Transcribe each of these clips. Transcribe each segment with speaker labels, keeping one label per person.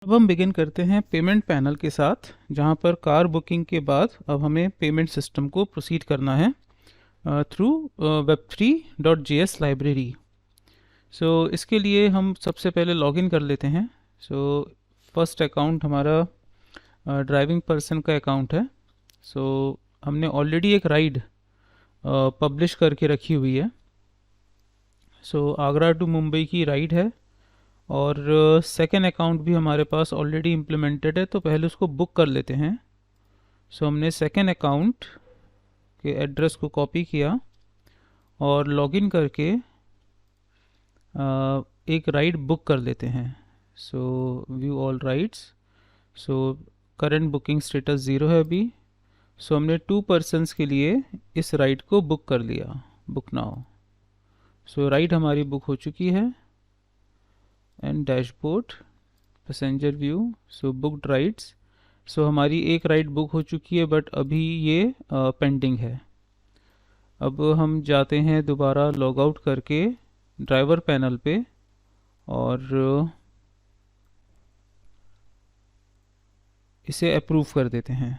Speaker 1: अब हम बिगिन करते हैं पेमेंट पैनल के साथ, जहां पर कार बुकिंग के बाद अब हमें पेमेंट सिस्टम को प्रोसीड करना है थ्रू web3.js लाइब्रेरी। सो इसके लिए हम सबसे पहले लॉगिन कर लेते हैं। सो फर्स्ट अकाउंट हमारा ड्राइविंग पर्सन का अकाउंट है। सो हमने ऑलरेडी एक राइड पब्लिश करके रखी हुई है। सो आगरा टू मुंबई की राइड है और सेकेंड अकाउंट भी हमारे पास ऑलरेडी इम्प्लीमेंटेड है, तो पहले उसको बुक कर लेते हैं। सो हमने सेकेंड अकाउंट के एड्रेस को कॉपी किया और लॉगिन करके एक राइड बुक कर लेते हैं। सो view all rides. So current booking status 0 है अभी। सो हमने 2 पर्सन्स के लिए इस राइड को बुक कर लिया, बुक नाउ। सो राइड हमारी बुक हो चुकी है and dashboard passenger view. So booked rides. So हमारी एक राइड बुक हो चुकी है, बट अभी ये पेंडिंग है। अब हम जाते हैं दोबारा लॉग आउट करके ड्राइवर पैनल पे और इसे अप्रूव कर देते हैं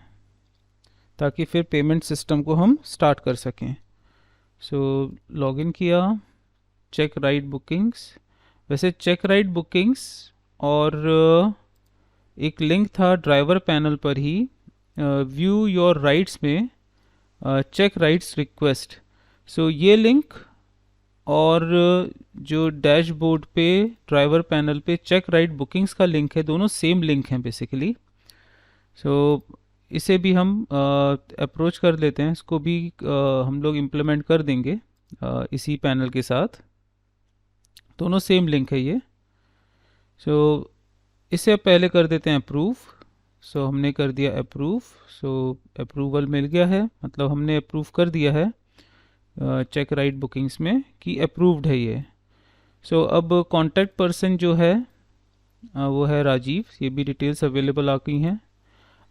Speaker 1: ताकि फिर पेमेंट सिस्टम को हम स्टार्ट कर सकें। सो लॉगिन किया, चेक राइड बुकिंग्स। वैसे चेक राइड बुकिंग्स और एक लिंक था ड्राइवर पैनल पर ही, व्यू योर राइड्स में चेक राइड्स रिक्वेस्ट। सो ये लिंक और जो डैशबोर्ड पे ड्राइवर पैनल पे चेक राइड बुकिंग्स का लिंक है, दोनों सेम लिंक हैं बेसिकली। सो इसे भी हम अप्रोच कर लेते हैं, इसको भी हम लोग इम्प्लीमेंट कर देंगे इसी पैनल के साथ। दोनों सेम लिंक है ये। सो इसे पहले कर देते हैं अप्रूव। सो हमने कर दिया अप्रूव। सो अप्रूवल मिल गया है, मतलब हमने अप्रूव कर दिया है चेक राइड बुकिंग्स में कि अप्रूव्ड है ये। सो अब कॉन्टैक्ट पर्सन जो है वो है राजीव। ये भी डिटेल्स अवेलेबल आ गई हैं।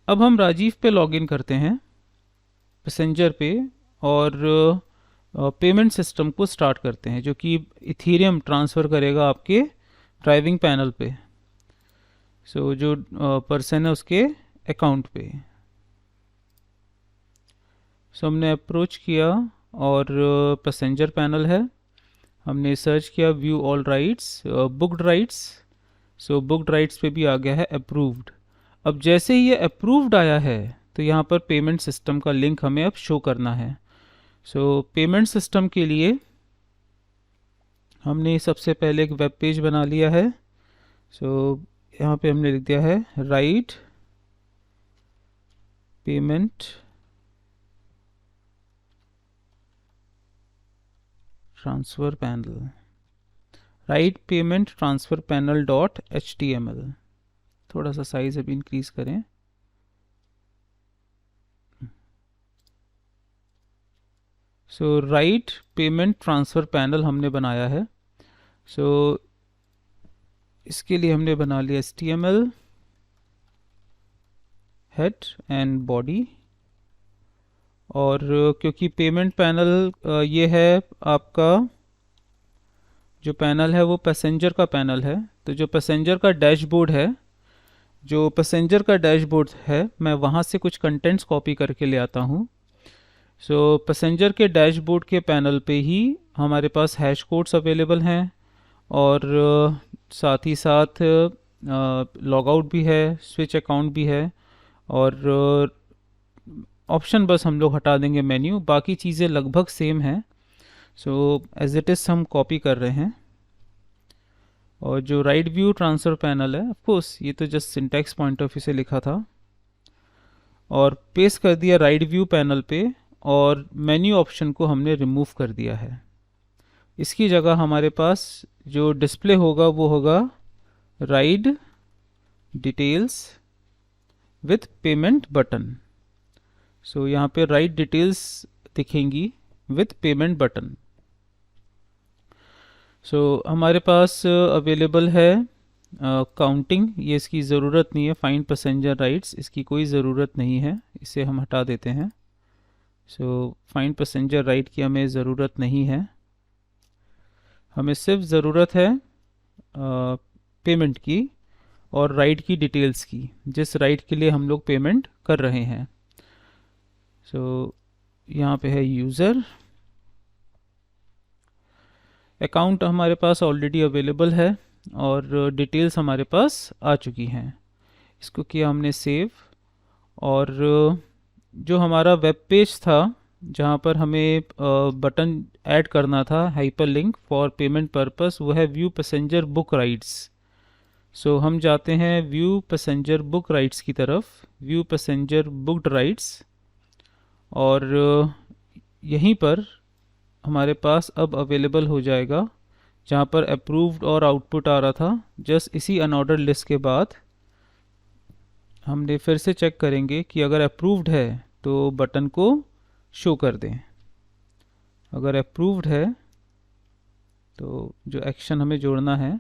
Speaker 1: अब हम राजीव पे लॉगिन करते हैं पैसेंजर पे और पेमेंट सिस्टम को स्टार्ट करते हैं, जो कि इथीरियम ट्रांसफ़र करेगा आपके ड्राइविंग पैनल पे। सो जो पर्सन है उसके अकाउंट पे। सो हमने अप्रोच किया और पैसेंजर पैनल है। हमने सर्च किया view all rides, booked rides. So booked rides पे भी आ गया है अप्रूव्ड। अब जैसे ही ये अप्रूव्ड आया है तो यहाँ पर पेमेंट सिस्टम का लिंक हमें अब शो करना है। सो पेमेंट सिस्टम के लिए हमने सबसे पहले एक वेब पेज बना लिया है। सो यहाँ पे हमने लिख दिया है ride payment transfer panel, ride payment transfer panel .html। थोड़ा सा साइज अभी इंक्रीज करें। सो राइड पेमेंट ट्रांसफ़र पैनल हमने बनाया है। सो इसके लिए हमने बना लिया HTML हेड एंड बॉडी। और क्योंकि पेमेंट पैनल ये है आपका, जो पैनल है वो पैसेंजर का पैनल है, तो जो पैसेंजर का डैशबोर्ड है, जो पैसेंजर का डैशबोर्ड है, मैं वहाँ से कुछ कंटेंट्स कॉपी करके ले आता हूँ। सो पैसेंजर के डैशबोर्ड के पैनल पे ही हमारे पास हैश कोड्स अवेलेबल हैं और साथ ही साथ लॉग आउट भी है, स्विच अकाउंट भी है और ऑप्शन बस हम लोग हटा देंगे मेन्यू, बाकी चीज़ें लगभग सेम हैं। सो एज इट इज़ हम कॉपी कर रहे हैं। और जो राइट व्यू ट्रांसफ़र पैनल है, ऑफ कोर्स ये तो just syntax point of view से लिखा था, और पेस्ट कर दिया राइट व्यू पैनल पे, और मेन्यू ऑप्शन को हमने रिमूव कर दिया है। इसकी जगह हमारे पास जो डिस्प्ले होगा वो होगा ride details with payment button. So यहाँ पे राइड डिटेल्स दिखेंगी विथ पेमेंट बटन। सो हमारे पास अवेलेबल है काउंटिंग, ये इसकी ज़रूरत नहीं है। फाइंड पैसेंजर राइड्स, इसकी कोई ज़रूरत नहीं है, इसे हम हटा देते हैं। सो फाइंड पैसेंजर राइड की हमें ज़रूरत नहीं है, हमें सिर्फ ज़रूरत है पेमेंट की। और राइट की डिटेल्स की, जिस राइट के लिए हम लोग पेमेंट कर रहे हैं। सो यहाँ पे है यूज़र, अकाउंट हमारे पास ऑलरेडी अवेलेबल है और डिटेल्स हमारे पास आ चुकी हैं। इसको किया हमने सेव, और जो हमारा वेब पेज था जहाँ पर हमें बटन ऐड करना था hyper link for payment purpose, वो है view passenger book rides. So हम जाते हैं व्यू पैसेंजर बुक राइड्स की तरफ, व्यू पैसेंजर बुक्ड राइड्स, और यहीं पर हमारे पास अब अवेलेबल हो जाएगा जहाँ पर अप्रूव्ड और आउटपुट आ रहा था। जस्ट इसी अनऑर्डर लिस्ट के बाद हमने फिर से चेक करेंगे कि अगर अप्रूव्ड है तो बटन को शो कर दें। अगर अप्रूव्ड है तो जो एक्शन हमें जोड़ना है,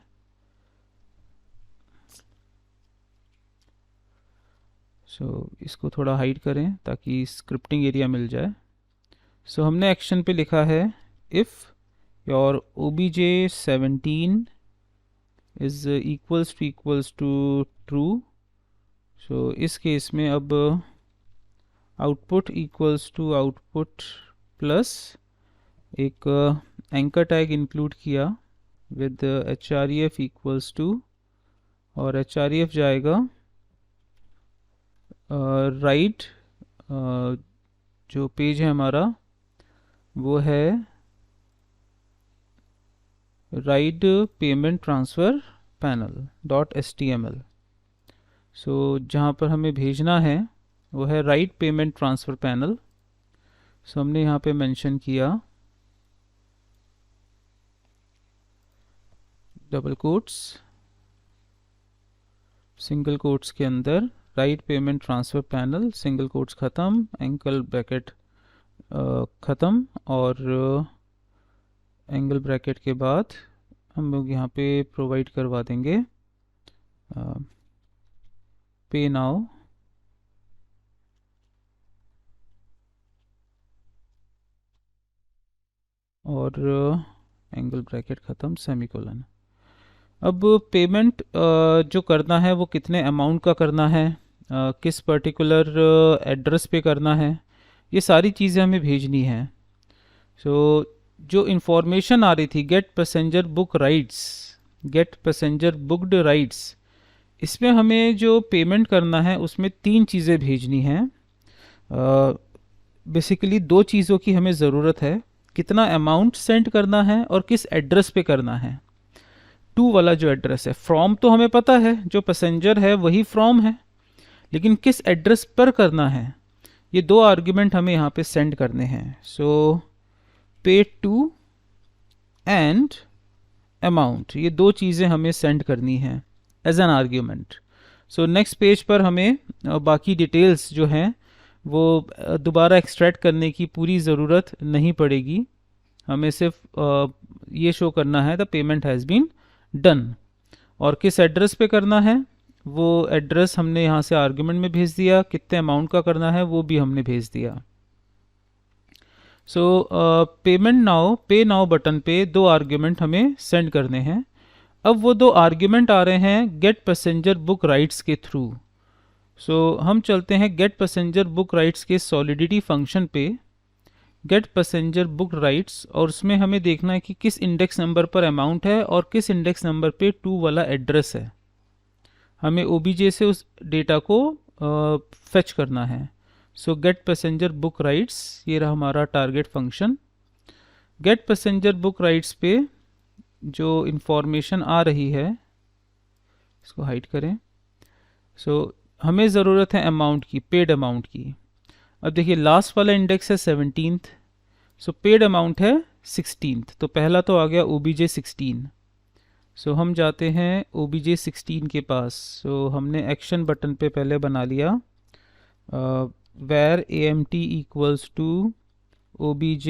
Speaker 1: इसको थोड़ा हाइड करें ताकि स्क्रिप्टिंग एरिया मिल जाए। हमने एक्शन पे लिखा है if your obj17 is equals to true. इस केस में अब output equals to output plus एक एंकर टैग इंक्लूड किया विद href इक्वल्स टू, और href जाएगा राइट जो पेज है हमारा वो है right payment transfer panel .html। जहाँ पर हमें भेजना है वो है राइट पेमेंट ट्रांसफ़र पैनल। हमने यहाँ पे मेंशन किया डबल कोट्स, सिंगल कोट्स के अंदर right payment transfer panel, single quotes ख़त्म, एंगल ब्रैकेट ख़त्म, और एंगल ब्रैकेट के बाद हम लोग यहाँ पे प्रोवाइड करवा देंगे पे नाउ, और एंगल ब्रैकेट ख़त्म, सेमीकोलन। अब पेमेंट जो करना है वो कितने अमाउंट का करना है, किस पर्टिकुलर एड्रेस पे करना है, ये सारी चीज़ें हमें भेजनी हैं। जो इन्फॉर्मेशन आ रही थी get passenger book rides, get passenger booked rides, इसमें हमें जो पेमेंट करना है उसमें 3 चीज़ें भेजनी हैं। बेसिकली 2 चीज़ों की हमें ज़रूरत है, कितना अमाउंट सेंड करना है और किस एड्रेस पे करना है। टू वाला जो एड्रेस है, फ्रॉम तो हमें पता है, जो पैसेंजर है वही फ्रॉम है, लेकिन किस एड्रेस पर करना है, ये 2 आर्ग्यूमेंट हमें यहाँ पे सेंड करने हैं। पे टू एंड अमाउंट, ये 2 चीज़ें हमें सेंड करनी है as an argument. Next page पर हमें बाकी डिटेल्स जो हैं वो दोबारा एक्सट्रैक्ट करने की पूरी ज़रूरत नहीं पड़ेगी, हमें सिर्फ ये शो करना है the payment has been done, और किस एड्रेस पे करना है वो एड्रेस हमने यहाँ से आर्ग्यूमेंट में भेज दिया, कितने अमाउंट का करना है वो भी हमने भेज दिया। पेमेंट नाउ, पे नाउ बटन पे 2 आर्ग्यूमेंट हमें सेंड करने हैं। अब वो 2 आर्ग्यूमेंट आ रहे हैं गेट पैसेंजर बुक राइट्स के थ्रू। हम चलते हैं गेट पैसेंजर बुक राइट्स के सॉलिडिटी फंक्शन पे, गेट पैसेंजर बुक राइट्स, और उसमें हमें देखना है कि किस इंडेक्स नंबर पर अमाउंट है और किस इंडेक्स नंबर पे 2 वाला एड्रेस है। हमें OBJ से उस डेटा को फेच करना है। गेट पैसेंजर बुक राइट्स, ये रहा हमारा target function. Get passenger book rides पे जो इंफॉर्मेशन आ रही है, इसको हाइड करें। हमें ज़रूरत है अमाउंट की, पेड अमाउंट की। अब देखिए लास्ट वाला इंडेक्स है 17th, पेड अमाउंट है 16th, तो पहला तो आ गया OBJ 16। हम जाते हैं OBJ 16 के पास। हमने एक्शन बटन पे पहले बना लिया where AMT equals to OBJ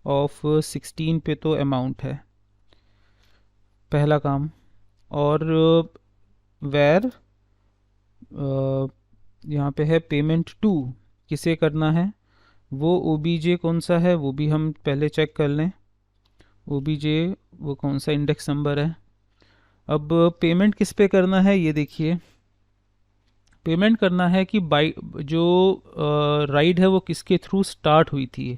Speaker 1: of 16 पे तो अमाउंट है पहला काम, और where यहाँ पे है पेमेंट टू, किसे करना है, वो OBJ कौन सा है वो भी हम पहले चेक कर लें। OBJ वो कौन सा इंडेक्स नंबर है, अब पेमेंट किस पे करना है ये देखिए, पेमेंट करना है कि बाई जो राइड है वो किसके थ्रू स्टार्ट हुई थी,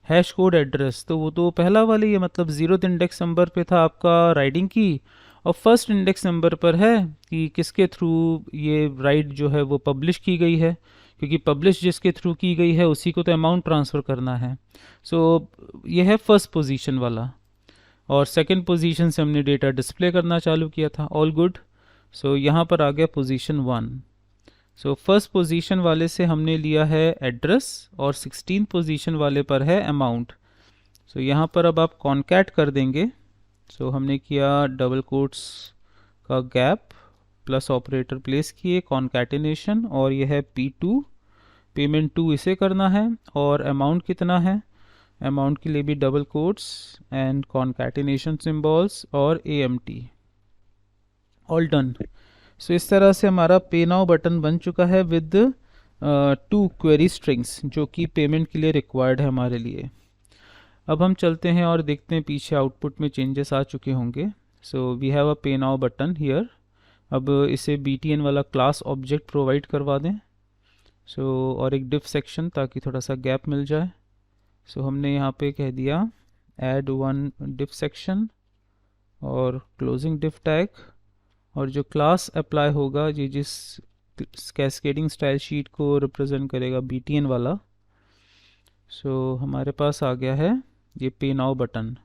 Speaker 1: हैश कोड एड्रेस, तो वो तो पहला वाला ही है, मतलब 0th इंडेक्स नंबर पे था आपका राइडिंग की, और फर्स्ट इंडेक्स नंबर पर है कि किसके थ्रू ये राइड जो है वो पब्लिश की गई है, क्योंकि पब्लिश जिसके थ्रू की गई है उसी को तो अमाउंट ट्रांसफ़र करना है। सो ये है फर्स्ट पोजीशन वाला, और सेकंड पोजीशन से हमने डेटा डिस्प्ले करना चालू किया था, ऑल गुड। सो यहाँ पर आ गया पोजीशन 1। सो फर्स्ट पोजीशन वाले से हमने लिया है एड्रेस, और 16 पोजीशन वाले पर है अमाउंट। सो यहाँ पर अब आप कॉन्कैट कर देंगे। सो हमने किया डबल कोट्स का गैप प्लस ऑपरेटर प्लेस किए, कॉन्कैटिनेशन, और यह है P2, पेमेंट 2 इसे करना है, और अमाउंट कितना है, अमाउंट के लिए भी double quotes and concatenation symbols और AMT, ऑल डन। सो इस तरह से हमारा पे नाउ बटन बन चुका है विद 2 क्वेरी स्ट्रिंग्स, जो कि पेमेंट के लिए रिक्वायर्ड है हमारे लिए। अब हम चलते हैं और देखते हैं पीछे आउटपुट में चेंजेस आ चुके होंगे। सो वी हैव अ पे नाउ बटन हियर। अब इसे BTN वाला क्लास ऑब्जेक्ट प्रोवाइड करवा दें। सो और एक डिफ सेक्शन, ताकि थोड़ा सा गैप मिल जाए। सो हमने यहाँ पे कह दिया ऐड 1 डिफ सेक्शन और क्लोजिंग डिफ टैग, और जो क्लास अप्लाई होगा ये जिस कैस्केडिंग स्टाइल शीट को रिप्रेजेंट करेगा BTN वाला। सो हमारे पास आ गया है ये पे नाउ बटन।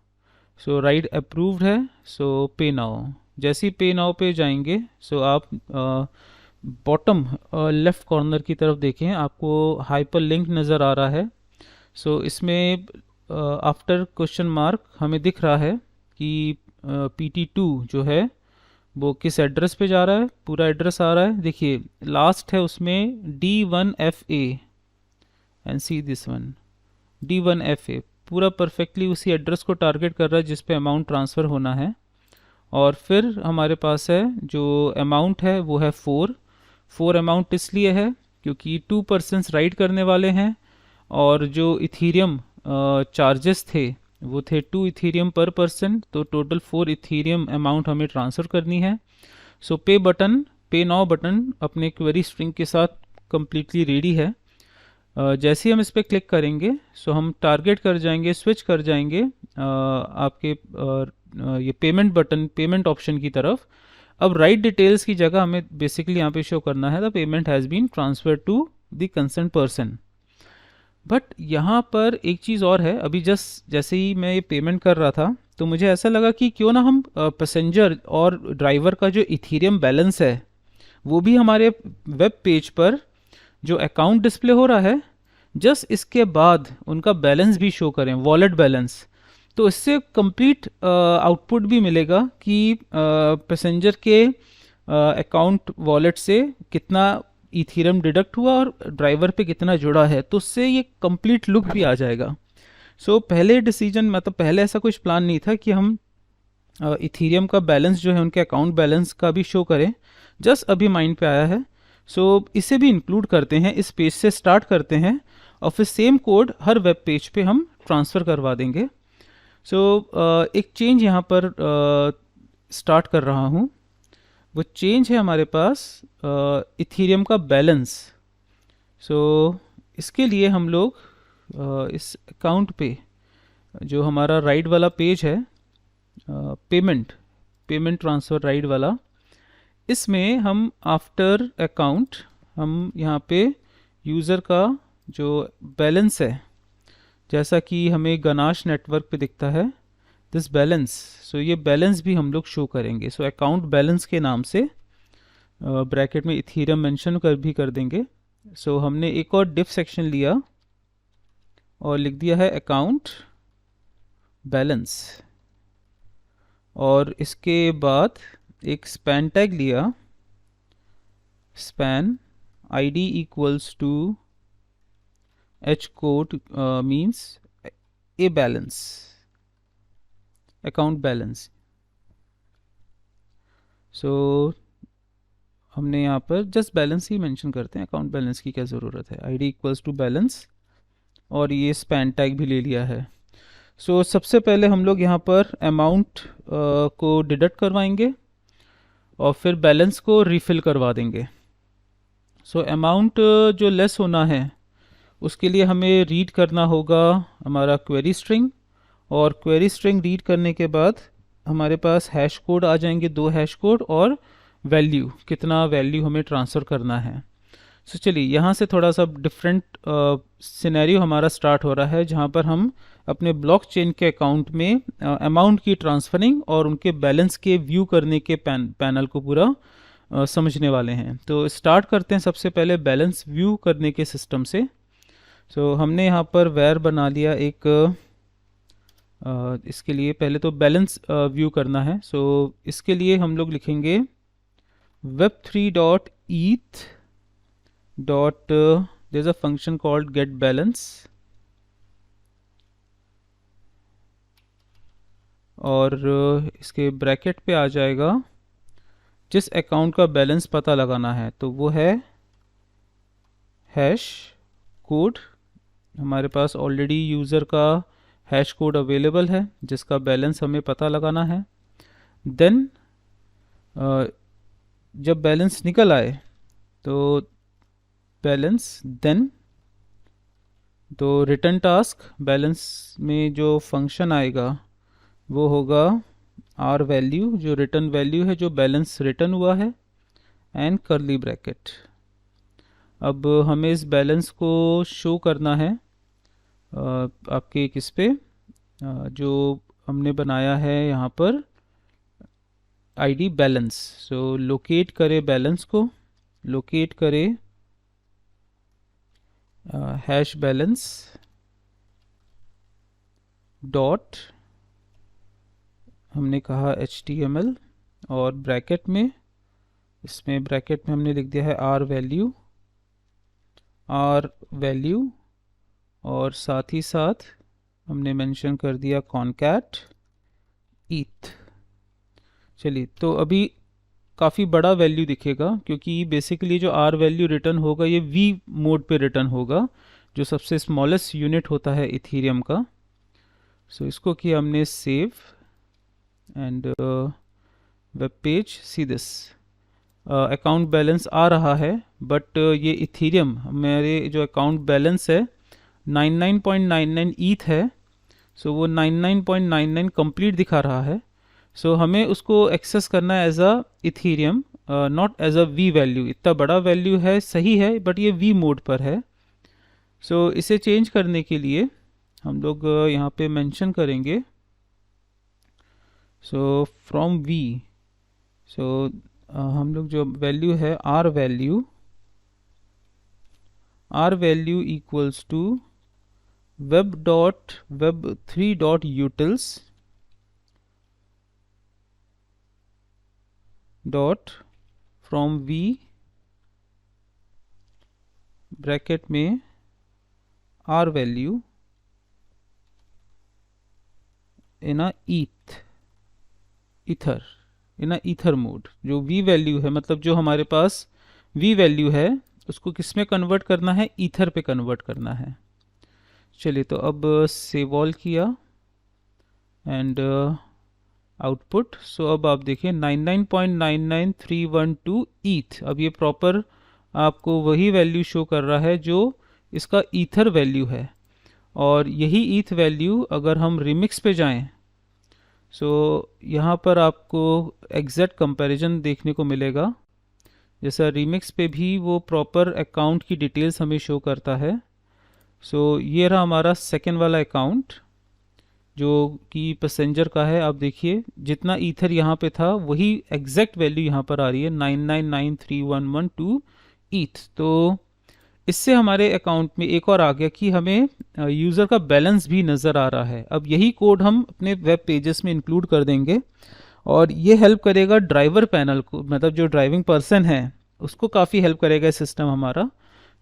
Speaker 1: सो राइट अप्रूव्ड है। सो पे नाउ, जैसे ही पे नाउ पे जाएंगे, सो आप बॉटम लेफ्ट कॉर्नर की तरफ देखें, आपको हाइपर लिंक नज़र आ रहा है। सो इसमें आफ्टर क्वेश्चन मार्क हमें दिख रहा है कि PT2 जो है वो किस एड्रेस पे जा रहा है, पूरा एड्रेस आ रहा है। देखिए लास्ट है उसमें D1FA, and see this one D1FA, पूरा परफेक्टली उसी एड्रेस को टारगेट कर रहा है जिस पे अमाउंट ट्रांसफ़र होना है। और फिर हमारे पास है जो अमाउंट है वो है 4 अमाउंट इसलिए है क्योंकि 2 पर्सन्स राइड करने वाले हैं, और जो इथीरियम चार्जेस थे वो थे 2 इथीरियम पर पर्सन, तो टोटल 4 इथीरियम अमाउंट हमें ट्रांसफ़र करनी है। सो पे नाउ बटन अपने क्वेरी स्ट्रिंग के साथ कम्प्लीटली रेडी है। जैसे ही हम इस पर क्लिक करेंगे, सो हम टारगेट कर जाएंगे, स्विच कर जाएंगे आपके ये पेमेंट बटन, पेमेंट ऑप्शन की तरफ। अब राइट डिटेल्स की जगह हमें बेसिकली यहाँ पे शो करना है the payment has been transfer to the concern person. But यहाँ पर एक चीज़ और है, अभी जस्ट जैसे ही मैं ये पेमेंट कर रहा था तो मुझे ऐसा लगा कि क्यों ना हम पैसेंजर और ड्राइवर का जो इथीरियम बैलेंस है वो भी हमारे वेब पेज पर जो अकाउंट डिस्प्ले हो रहा है, जस्ट इसके बाद उनका बैलेंस भी शो करें, वॉलेट बैलेंस। तो इससे कंप्लीट आउटपुट भी मिलेगा कि पैसेंजर के अकाउंट वॉलेट से कितना इथीरियम डिडक्ट हुआ और ड्राइवर पे कितना जुड़ा है, तो उससे ये कंप्लीट लुक भी आ जाएगा। सो पहले डिसीजन, मतलब पहले ऐसा कुछ प्लान नहीं था कि हम इथीरियम का बैलेंस जो है उनके अकाउंट बैलेंस का भी शो करें, जस्ट अभी माइंड पे आया है। सो इसे भी इंक्लूड करते हैं, इस पेज से स्टार्ट करते हैं, और फिर सेम कोड हर वेब पेज पे हम ट्रांसफ़र करवा देंगे। सो एक चेंज यहाँ पर स्टार्ट कर रहा हूँ। वो चेंज है हमारे पास इथीरियम का बैलेंस। सो इसके लिए हम लोग इस अकाउंट पे जो हमारा राइड वाला पेज है, पेमेंट ट्रांसफ़र राइड वाला, इसमें हम आफ्टर अकाउंट हम यहाँ पे यूज़र का जो बैलेंस है, जैसा कि हमें गनाश नेटवर्क पे दिखता है दिस बैलेंस, सो ये बैलेंस भी हम लोग शो करेंगे। सो अकाउंट बैलेंस के नाम से ब्रैकेट में इथीरियम मेंशन कर देंगे। सो हमने एक और डिफ सेक्शन लिया और लिख दिया है अकाउंट बैलेंस, और इसके बाद एक स्पैन टैग लिया, span ID equals to H code means a balance, account balance. So हमने यहाँ पर जस्ट बैलेंस ही मेंशन करते हैं, अकाउंट बैलेंस की क्या ज़रूरत है, ID इक्वल्स टू बैलेंस, और ये स्पैन टैग भी ले लिया है। सो सबसे पहले हम लोग यहाँ पर अमाउंट को डिडक्ट करवाएंगे। और फिर बैलेंस को रिफ़िल करवा देंगे। सो अमाउंट जो लेस होना है उसके लिए हमें रीड करना होगा हमारा क्वेरी स्ट्रिंग, और क्वेरी स्ट्रिंग रीड करने के बाद हमारे पास हैश कोड आ जाएंगे, 2 हैश कोड और वैल्यू, कितना वैल्यू हमें ट्रांसफ़र करना है। सो चलिए यहाँ से थोड़ा सा डिफरेंट सिनेरियो हमारा स्टार्ट हो रहा है, जहाँ पर हम अपने ब्लॉकचेन के अकाउंट में अमाउंट की ट्रांसफरिंग और उनके बैलेंस के व्यू करने के पैनल को पूरा समझने वाले हैं। तो स्टार्ट करते हैं सबसे पहले बैलेंस व्यू करने के सिस्टम से। सो हमने यहाँ पर वेर बना लिया एक, इसके लिए पहले तो बैलेंस व्यू करना है। सो इसके लिए हम लोग लिखेंगे web3.eth dot there's a function called get balance, और इसके ब्रैकेट पे आ जाएगा जिस अकाउंट का बैलेंस पता लगाना है, तो वो है हैश कोड। हमारे पास ऑलरेडी यूज़र का हैश कोड अवेलेबल है जिसका बैलेंस हमें पता लगाना है। देन जब बैलेंस निकल आए तो बैलेंस, देन तो रिटर्न टास्क, बैलेंस में जो फंक्शन आएगा वो होगा आर वैल्यू, जो रिटर्न वैल्यू है जो बैलेंस रिटर्न हुआ है, एंड करली ब्रैकेट। अब हमें इस बैलेंस को शो करना है आपके किस पे, जो हमने बनाया है यहाँ पर आईडी बैलेंस। सो लोकेट करे बैलेंस को, लोकेट करे हैश बैलेंस डॉट, हमने कहा HTML, और ब्रैकेट में, इसमें ब्रैकेट में हमने लिख दिया है आर वैल्यू, और साथ ही साथ हमने मेंशन कर दिया कॉनकैट ईथ। चलिए, तो अभी काफ़ी बड़ा वैल्यू दिखेगा क्योंकि बेसिकली जो आर वैल्यू रिटर्न होगा ये वी मोड पे रिटर्न होगा, जो सबसे स्मॉलेस्ट यूनिट होता है इथीरियम का। सो इसको किया हमने save, and web page, see this account balance आ रहा है, बट ये इथीरियम मेरे जो अकाउंट बैलेंस है 99.99 ईथ है। सो वो 99.99 कंप्लीट दिखा रहा है। सो हमें उसको एक्सेस करना है as a ethereum, not as a wei value. इतना बड़ा वैल्यू है, सही है, बट ये वी मोड पर है। सो इसे चेंज करने के लिए हम लोग यहाँ पे मेंशन करेंगे, सो फ्रॉम वी, सो हम लोग जो वैल्यू है R value equals to web3.utils dot from Wei bracket में R value in a ether mode. जो वी वैल्यू है, मतलब जो हमारे पास वी वैल्यू है उसको किस में कन्वर्ट करना है, ईथर पे कन्वर्ट करना है। चलिए, तो अब सेव ऑल किया एंड आउटपुट। सो अब आप देखिए 99.99312 ईथ। अब ये प्रॉपर आपको वही वैल्यू शो कर रहा है जो इसका ईथर वैल्यू है, और यही ईथ वैल्यू अगर हम रिमिक्स पे जाएं, सो यहाँ पर आपको एग्जैक्ट कंपैरिजन देखने को मिलेगा। जैसा रिमिक्स पे भी वो प्रॉपर अकाउंट की डिटेल्स हमें शो करता है। सो ये रहा हमारा सेकेंड वाला अकाउंट जो कि पैसेंजर का है। आप देखिए जितना ईथर यहाँ पे था वही एग्जैक्ट वैल्यू यहाँ पर आ रही है 99931112 ईथ। तो इससे हमारे अकाउंट में एक और आ गया कि हमें यूज़र का बैलेंस भी नज़र आ रहा है। अब यही कोड हम अपने वेब पेजेस में इंक्लूड कर देंगे, और ये हेल्प करेगा ड्राइवर पैनल को, मतलब जो ड्राइविंग पर्सन है उसको काफ़ी हेल्प करेगा सिस्टम हमारा,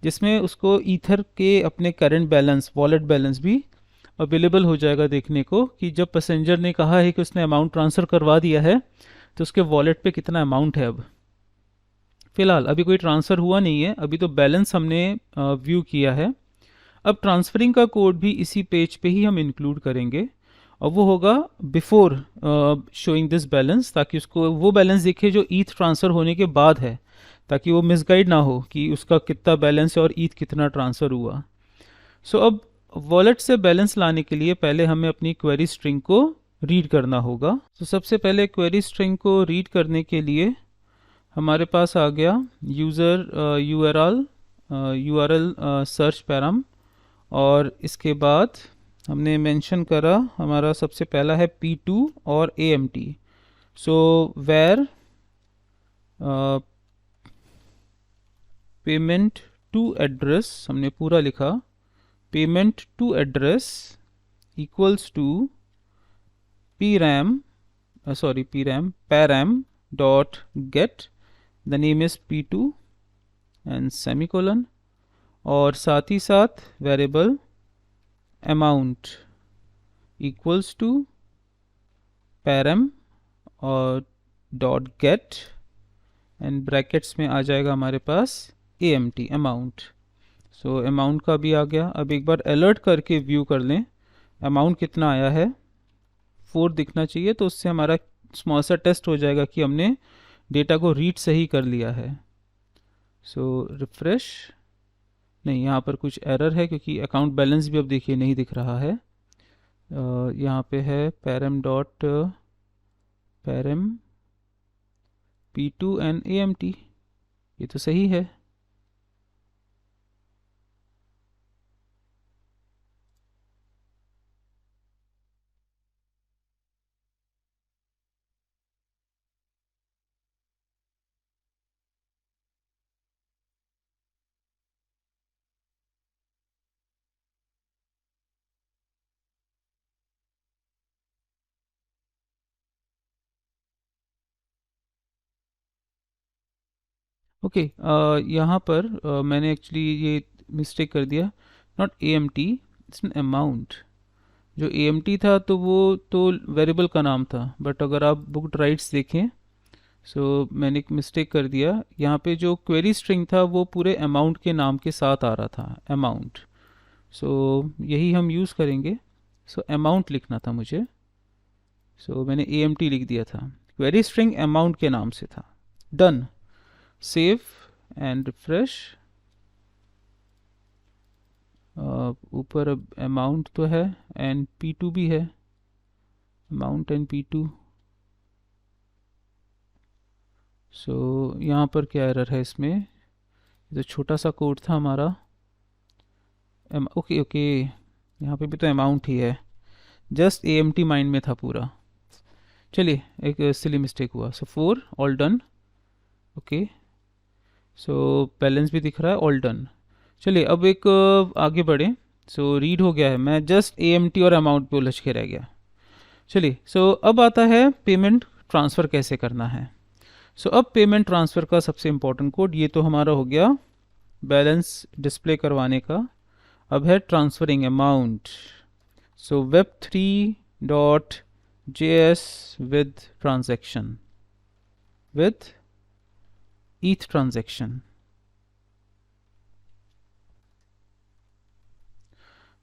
Speaker 1: जिसमें उसको ईथर के अपने करंट बैलेंस, वॉलेट बैलेंस भी अवेलेबल हो जाएगा देखने को, कि जब पैसेंजर ने कहा है कि उसने अमाउंट ट्रांसफ़र करवा दिया है तो उसके वॉलेट पे कितना अमाउंट है। अब फ़िलहाल अभी कोई ट्रांसफ़र हुआ नहीं है, अभी तो बैलेंस हमने व्यू किया है। अब ट्रांसफरिंग का कोड भी इसी पेज पे ही हम इंक्लूड करेंगे, और वो होगा बिफोर शोइंग दिस बैलेंस, ताकि उसको वो बैलेंस दिखे जो ईथ ट्रांसफ़र होने के बाद है, ताकि वो मिसगाइड ना हो कि उसका कितना बैलेंस है और ईथ कितना ट्रांसफ़र हुआ। सो अब वॉलेट से बैलेंस लाने के लिए पहले हमें अपनी क्वेरी स्ट्रिंग को रीड करना होगा। तो सबसे पहले क्वेरी स्ट्रिंग को रीड करने के लिए हमारे पास आ गया यूज़र यूआरएल सर्च पैराम, और इसके बाद हमने मेंशन करा हमारा सबसे पहला है P2 और AMT। So where payment to address हमने पूरा लिखा, payment to address equals to param dot get, the name is P2 and semicolon, और साथ ही साथ variable amount equals to param और डॉट गेट, एंड ब्रैकेट्स में आ जाएगा हमारे पास AMT अमाउंट। सो अमाउंट का भी आ गया। अब एक बार अलर्ट करके व्यू कर लें अमाउंट कितना आया है, 4 दिखना चाहिए, तो उससे हमारा स्मॉल सा टेस्ट हो जाएगा कि हमने डेटा को रीड सही कर लिया है। सो रिफ्रेश, नहीं यहाँ पर कुछ एरर है क्योंकि अकाउंट बैलेंस भी अब देखिए नहीं दिख रहा है। यहाँ पे है param P2 and AMT, ये तो सही है। ओके यहाँ पर मैंने एक्चुअली ये मिस्टेक कर दिया, not AMT, it's an amount. जो AMT था तो वो तो वेरिएबल का नाम था, बट अगर आप बुक राइट्स देखें, सो मैंने एक मिस्टेक कर दिया। यहाँ पे जो क्वेरी स्ट्रिंग था वो पूरे अमाउंट के नाम के साथ आ रहा था, अमाउंट। सो यही हम यूज़ करेंगे। सो अमाउंट लिखना था मुझे, सो मैंने AMT लिख दिया था, क्वेरी स्ट्रिंग अमाउंट के नाम से था। Done, save and refresh. ऊपर अमाउंट तो है एंड P2 भी है, अमाउंट एंड P2। सो यहाँ पर क्या एरर है इसमें, जो छोटा सा कोड था हमारा, ओके ओके, यहाँ पे भी तो अमाउंट ही है, जस्ट AMT माइंड में था पूरा। चलिए, एक सिली मिस्टेक हुआ। सो 4 all done, okay. So balance भी दिख रहा है, ऑल डन। चलिए अब एक आगे बढ़े। सो रीड हो गया है, मैं जस्ट AMT और अमाउंट पे उलझ के रह गया। चलिए, सो अब आता है पेमेंट ट्रांसफ़र कैसे करना है। सो अब पेमेंट ट्रांसफ़र का सबसे इम्पोर्टेंट कोड, ये तो हमारा हो गया बैलेंस डिस्प्ले करवाने का। अब है transferring amount. So web3.js with transaction with ETH transaction।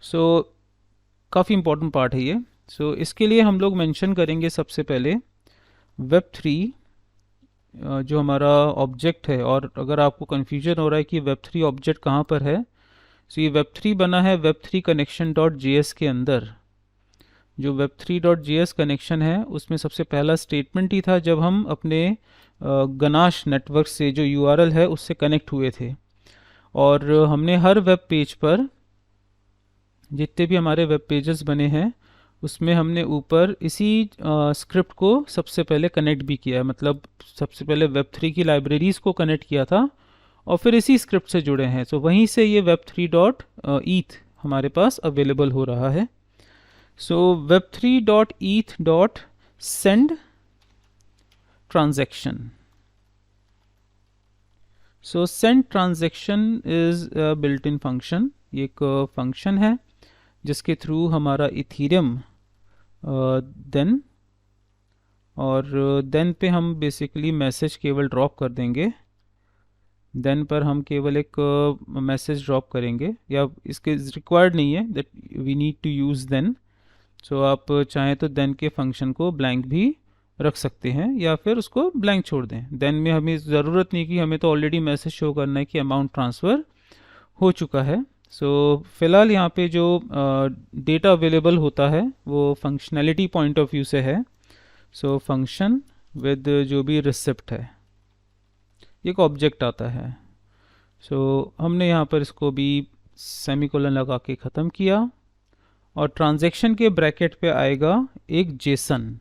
Speaker 1: सो काफ़ी इम्पोर्टेंट पार्ट है ये। सो इसके लिए हम लोग मेंशन करेंगे सबसे पहले web3 जो हमारा ऑब्जेक्ट है, और अगर आपको कन्फ्यूजन हो रहा है कि web3 ऑब्जेक्ट कहाँ पर है, सो ये web3 बना है web3 connection.js के अंदर। जो web3.js कनेक्शन है उसमें सबसे पहला स्टेटमेंट ही था जब हम अपने गनाश नेटवर्क से जो URL है उससे कनेक्ट हुए थे, और हमने हर वेब पेज पर जितने भी हमारे वेब पेजेस बने हैं उसमें हमने ऊपर इसी स्क्रिप्ट को सबसे पहले कनेक्ट भी किया है, मतलब सबसे पहले web3 की लाइब्रेरीज को कनेक्ट किया था और फिर इसी स्क्रिप्ट से जुड़े हैं। सो वहीं से ये web3.eth हमारे पास अवेलेबल हो रहा है। So web3.eth.send transaction. So send transaction is a built-in function। ये एक फंक्शन है जिसके थ्रू हमारा इथीरियम देन और देन पे हम बेसिकली मैसेज केवल ड्रॉप कर देंगे। देन पर हम केवल एक मैसेज ड्रॉप करेंगे, या इसके रिक्वायर्ड नहीं है that we need to use then, so आप चाहें तो देन के फंक्शन को ब्लैंक भी रख सकते हैं या फिर उसको ब्लैंक छोड़ दें। देन में हमें ज़रूरत नहीं कि हमें तो ऑलरेडी मैसेज शो करना है कि अमाउंट ट्रांसफ़र हो चुका है। सो फ़िलहाल यहाँ पे जो डेटा अवेलेबल होता है वो फंक्शनैलिटी पॉइंट ऑफ व्यू से है। सो फंक्शन विद जो भी रिसिप्ट है, एक ऑब्जेक्ट आता है। सो हमने यहाँ पर इसको भी सेमीकोलन लगा के ख़त्म किया और ट्रांजैक्शन के ब्रैकेट पे आएगा एक जेसन।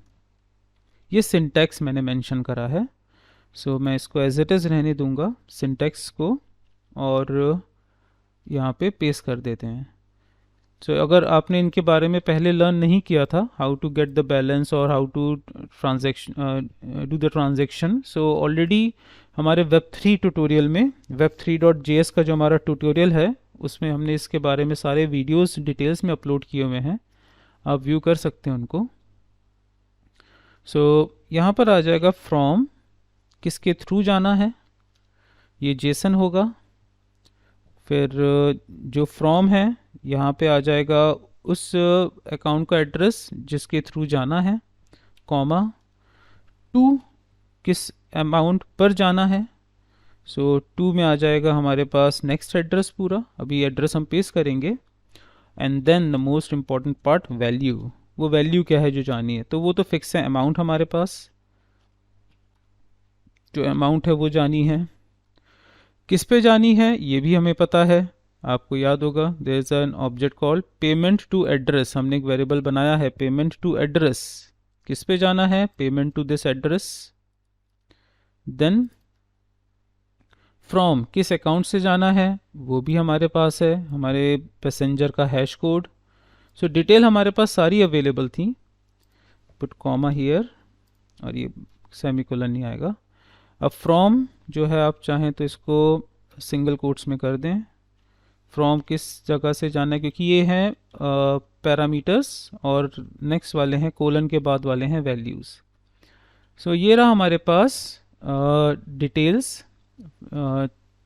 Speaker 1: ये सिंटैक्स मैंने मेंशन करा है। सो मैं इसको एज इट इज़ रहने दूंगा सिंटैक्स को और यहाँ पे पेस्ट कर देते हैं। सो अगर आपने इनके बारे में पहले लर्न नहीं किया था, how to get the balance और how to transaction do the transaction, so already हमारे वेब3 ट्यूटोरियल में web3.js का जो हमारा ट्यूटोरियल है उसमें हमने इसके बारे में सारे वीडियोस डिटेल्स में अपलोड किए हुए हैं, आप व्यू कर सकते हैं उनको। सो यहाँ पर आ जाएगा फ्रॉम, किसके थ्रू जाना है, ये जेसन होगा। फिर जो फ्रॉम है यहाँ पे आ जाएगा उस अकाउंट का एड्रेस जिसके थ्रू जाना है, कॉमा टू किस अमाउंट पर जाना है। सो टू में आ जाएगा हमारे पास नेक्स्ट एड्रेस पूरा, अभी एड्रेस हम पेस्ट करेंगे। And then the most important part value, वो वैल्यू क्या है जो जानी है, तो वो तो फिक्स है अमाउंट, हमारे पास जो अमाउंट है वो जानी है। किस पे जानी है ये भी हमें पता है, आपको याद होगा there is an object called payment to address, हमने एक वेरिएबल बनाया है पेमेंट टू एड्रेस। किस पे जाना है, payment to this address. Then from किस अकाउंट से जाना है वो भी हमारे पास है, हमारे पैसेंजर का हैश कोड। सो डिटेल हमारे पास सारी अवेलेबल थी। पुट कॉमा हियर और ये सेमीकोलन नहीं आएगा। अब फ्रॉम जो है आप चाहें तो इसको सिंगल कोट्स में कर दें। फ्रॉम किस जगह से जाना है, क्योंकि ये हैं पैरामीटर्स और नेक्स्ट वाले हैं कोलन के बाद वाले हैं वैल्यूज़। सो ये रहा हमारे पास डिटेल्स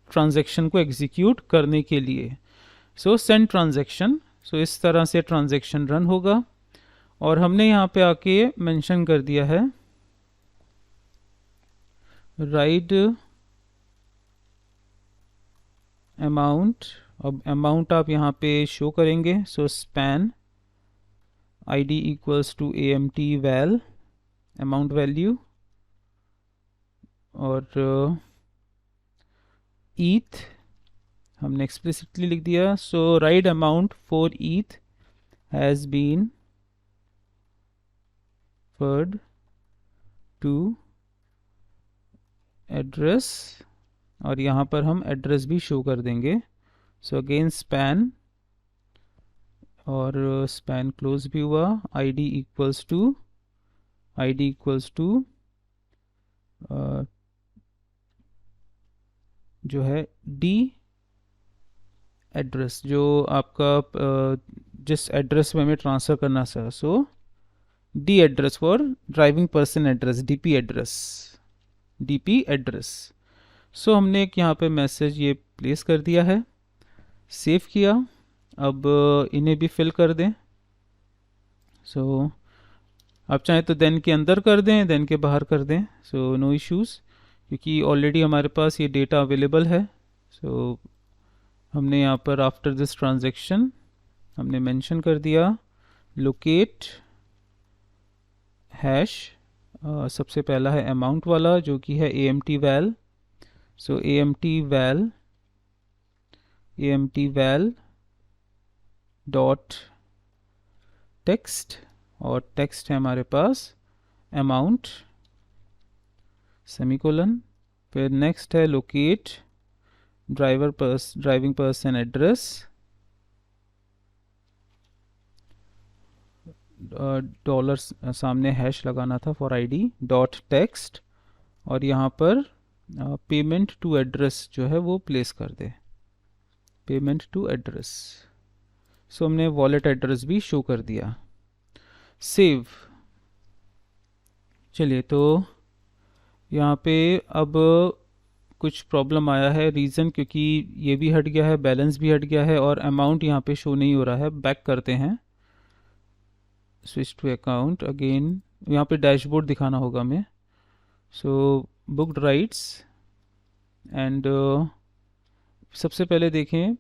Speaker 1: ट्रांजैक्शन को एग्जीक्यूट करने के लिए। सो सेंड ट्रांजैक्शन, सो इस तरह से ट्रांजैक्शन रन होगा। और हमने यहाँ पे आके मेंशन कर दिया है राइट अमाउंट। अब अमाउंट आप यहाँ पे शो करेंगे। So span id equals to amt val amount value और ईथ हमने एक्सप्लिसिटली लिख दिया। So write amount for eth has been फर्ड टू एड्रेस और यहाँ पर हम एड्रेस भी शो कर देंगे। सो अगेन स्पैन और स्पैन क्लोज भी हुआ। id इक्वल्स टू जो है डी एड्रेस, जो आपका जिस एड्रेस में हमें ट्रांसफ़र करना sir, so D address for driving person address, DP address. So हमने एक यहाँ पे मैसेज ये प्लेस कर दिया है, सेव किया। अब इन्हें भी फिल कर दें। सो आप चाहें तो देन के अंदर कर दें, देन के बाहर कर दें, सो नो इश्यूज़, क्योंकि ऑलरेडी हमारे पास ये डेटा अवेलेबल है। सो हमने यहाँ पर आफ्टर दिस ट्रांजैक्शन हमने मेंशन कर दिया लोकेट हैश, सबसे पहला है अमाउंट वाला जो कि है amt val। सो amt val डॉट टेक्स्ट और टेक्स्ट है हमारे पास अमाउंट सेमीकोलन। फिर नेक्स्ट है locate driving person address dollar सामने हैश लगाना था फॉर आईडी डॉट टेक्स्ट और यहाँ पर पेमेंट टू एड्रेस जो है वो प्लेस कर दे, पेमेंट टू एड्रेस। सो हमने वॉलेट एड्रेस भी शो कर दिया। सेव। चलिए, तो यहाँ पे अब कुछ प्रॉब्लम आया है, रीज़न क्योंकि ये भी हट गया है, बैलेंस भी हट गया है और अमाउंट यहाँ पे शो नहीं हो रहा है। बैक करते हैं। स्विच टू अकाउंट अगेन, यहाँ पे डैशबोर्ड दिखाना होगा हमें। सो बुक्ड राइट्स एंड सबसे पहले देखें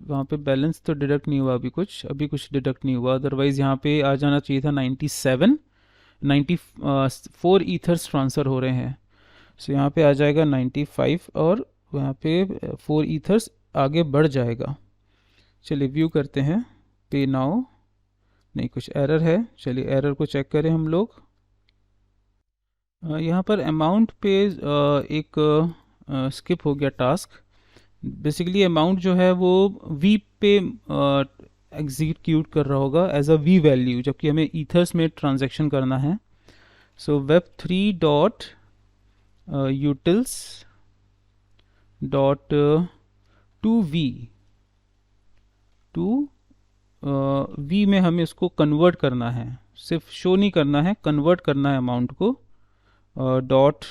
Speaker 1: वहाँ पे बैलेंस तो डिडक्ट नहीं हुआ, अभी कुछ डिडक्ट नहीं हुआ, अदरवाइज़ यहाँ पे आ जाना चाहिए था 97, 94 ईथर्स ट्रांसफ़र हो रहे हैं। सो यहाँ पे आ जाएगा 95 और यहाँ पे 4 ईथर्स आगे बढ़ जाएगा। चलिए व्यू करते हैं, पे नाउ, नहीं कुछ एरर है, चलिए एरर को चेक करें हम लोग। यहाँ पर अमाउंट पे एक स्किप हो गया टास्क। बेसिकली अमाउंट जो है वो वी पे एग्जीक्यूट कर रहा होगा एज अ वी वैल्यू, जबकि हमें ईथर्स में ट्रांजैक्शन करना है। So web3 dot utils dot to wei में हमें इसको कन्वर्ट करना है, सिर्फ शो नहीं करना है, कन्वर्ट करना है अमाउंट को। डॉट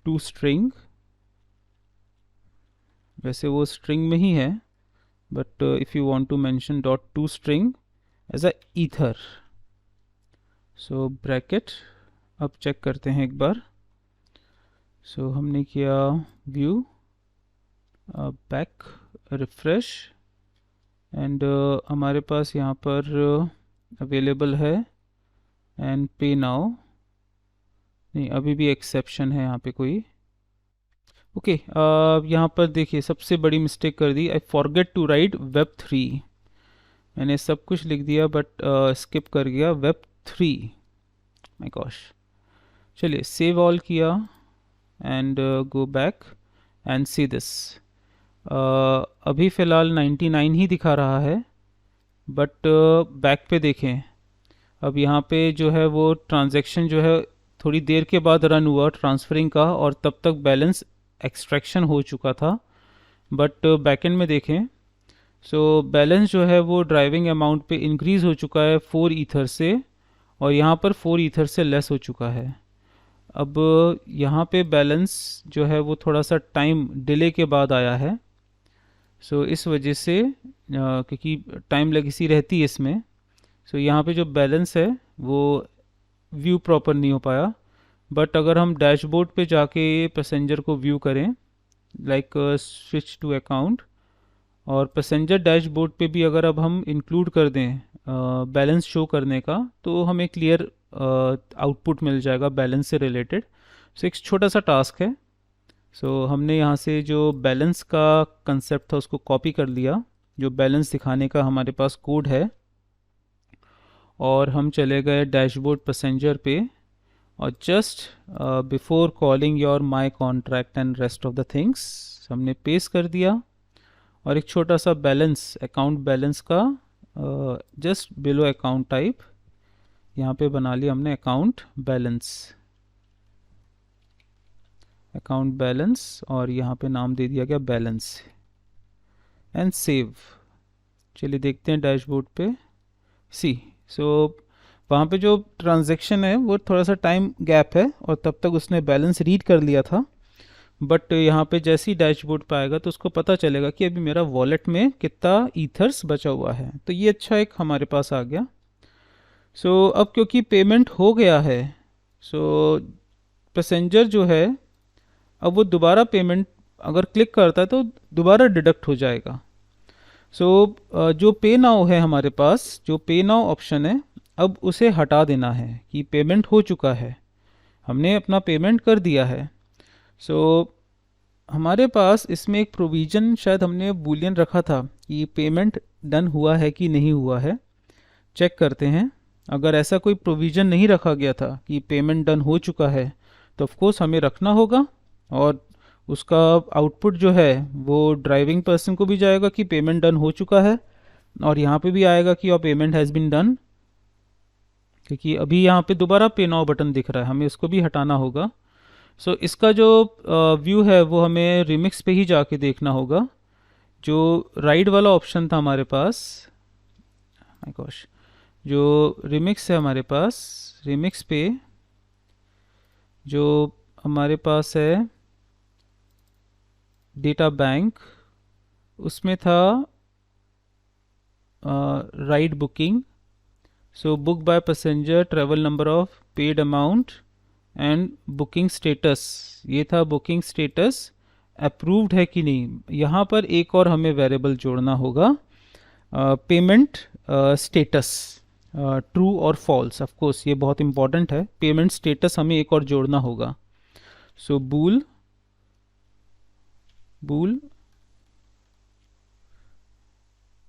Speaker 1: टू स्ट्रिंग, वैसे वो स्ट्रिंग में ही है, but if you want to mention dot to string as a ether, so bracket. अब चेक करते हैं एक बार। सो हमने किया व्यू, बैक, रिफ्रेश एंड हमारे पास यहाँ पर अवेलेबल है एंड पे नाउ, नहीं अभी भी एक्सेप्शन है यहाँ पे कोई। ओके यहाँ पर देखिए सबसे बड़ी मिस्टेक कर दी, I forget to write web3, मैंने सब कुछ लिख दिया बट स्किप कर गया web3, माय गॉश। चलिए सेव ऑल किया and go back and see this. अभी फ़िलहाल 99 ही दिखा रहा है, बट बैक पे देखें, अब यहाँ पे जो है वो ट्रांजैक्शन जो है थोड़ी देर के बाद रन हुआ ट्रांसफरिंग का, और तब तक बैलेंस एक्सट्रैक्शन हो चुका था। बट बैकएंड में देखें, सो बैलेंस जो है वो ड्राइविंग अमाउंट पे इंक्रीज़ हो चुका है 4 ईथर से, और यहाँ पर 4 ईथर से लेस हो चुका है। अब यहाँ पे बैलेंस जो है वो थोड़ा सा टाइम डिले के बाद आया है। सो इस वजह से क्योंकि टाइम लेगेसी रहती है इसमें, सो यहाँ पे जो बैलेंस है वो व्यू प्रॉपर नहीं हो पाया। बट अगर हम डैशबोर्ड पे जाके पैसेंजर को व्यू करें, लाइक स्विच टू अकाउंट, और पैसेंजर डैशबोर्ड पे भी अगर अब हम इंक्लूड कर दें बैलेंस शो करने का, तो हमें क्लियर आउटपुट मिल जाएगा बैलेंस से रिलेटेड। सो एक छोटा सा टास्क है। सो हमने यहाँ से जो बैलेंस का कंसेप्ट था उसको कॉपी कर लिया, जो बैलेंस दिखाने का हमारे पास कोड है, और हम चले गए डैशबोर्ड पैसेंजर पे, और just before calling your my contract and rest of the things हमने पेस्ट कर दिया, और एक छोटा सा बैलेंस, अकाउंट बैलेंस का जस्ट बिलो अकाउंट टाइप यहाँ पे बना लिया हमने, अकाउंट बैलेंस, और यहाँ पे नाम दे दिया गया बैलेंस, एंड सेव। चलिए देखते हैं डैशबोर्ड पे, सो वहाँ पे जो ट्रांजैक्शन है वो थोड़ा सा टाइम गैप है, और तब तक उसने बैलेंस रीड कर लिया था। बट यहाँ पे जैसे ही डैशबोर्ड पे आएगा तो उसको पता चलेगा कि अभी मेरा वॉलेट में कितना ईथर्स बचा हुआ है। तो ये अच्छा एक हमारे पास आ गया। सो अब क्योंकि पेमेंट हो गया है, सो पैसेंजर जो है अब वो दोबारा पेमेंट अगर क्लिक करता है तो दोबारा डिडक्ट हो जाएगा। सो जो पे नाउ है हमारे पास, जो पे नाउ ऑप्शन है, अब उसे हटा देना है कि पेमेंट हो चुका है, हमने अपना पेमेंट कर दिया है। सो हमारे पास इसमें एक प्रोविज़न शायद हमने बूलियन रखा था कि पेमेंट डन हुआ है कि नहीं हुआ है। चेक करते हैं, अगर ऐसा कोई प्रोविज़न नहीं रखा गया था कि पेमेंट डन हो चुका है, तो ऑफ कोर्स हमें रखना होगा, और उसका आउटपुट जो है वो ड्राइविंग पर्सन को भी जाएगा कि पेमेंट डन हो चुका है, और यहाँ पे भी आएगा कि your payment has been done, क्योंकि अभी यहाँ पे दोबारा पे नाउ बटन दिख रहा है, हमें उसको भी हटाना होगा। सो इसका जो व्यू है वो हमें रिमिक्स पे ही जाके देखना होगा। जो राइड वाला ऑप्शन था हमारे पास, माय गॉश, जो रिमिक्स है हमारे पास, रिमिक्स पे जो हमारे पास है डेटा बैंक, उसमें था ride booking, so book by passenger, travel number of, paid amount and booking status. ये था बुकिंग स्टेटस, अप्रूव्ड है कि नहीं। यहाँ पर एक और हमें वेरिएबल जोड़ना होगा, पेमेंट स्टेटस, ट्रू और फॉल्स। ऑफ कोर्स ये बहुत इंपॉर्टेंट है, पेमेंट स्टेटस हमें एक और जोड़ना होगा। सो बूल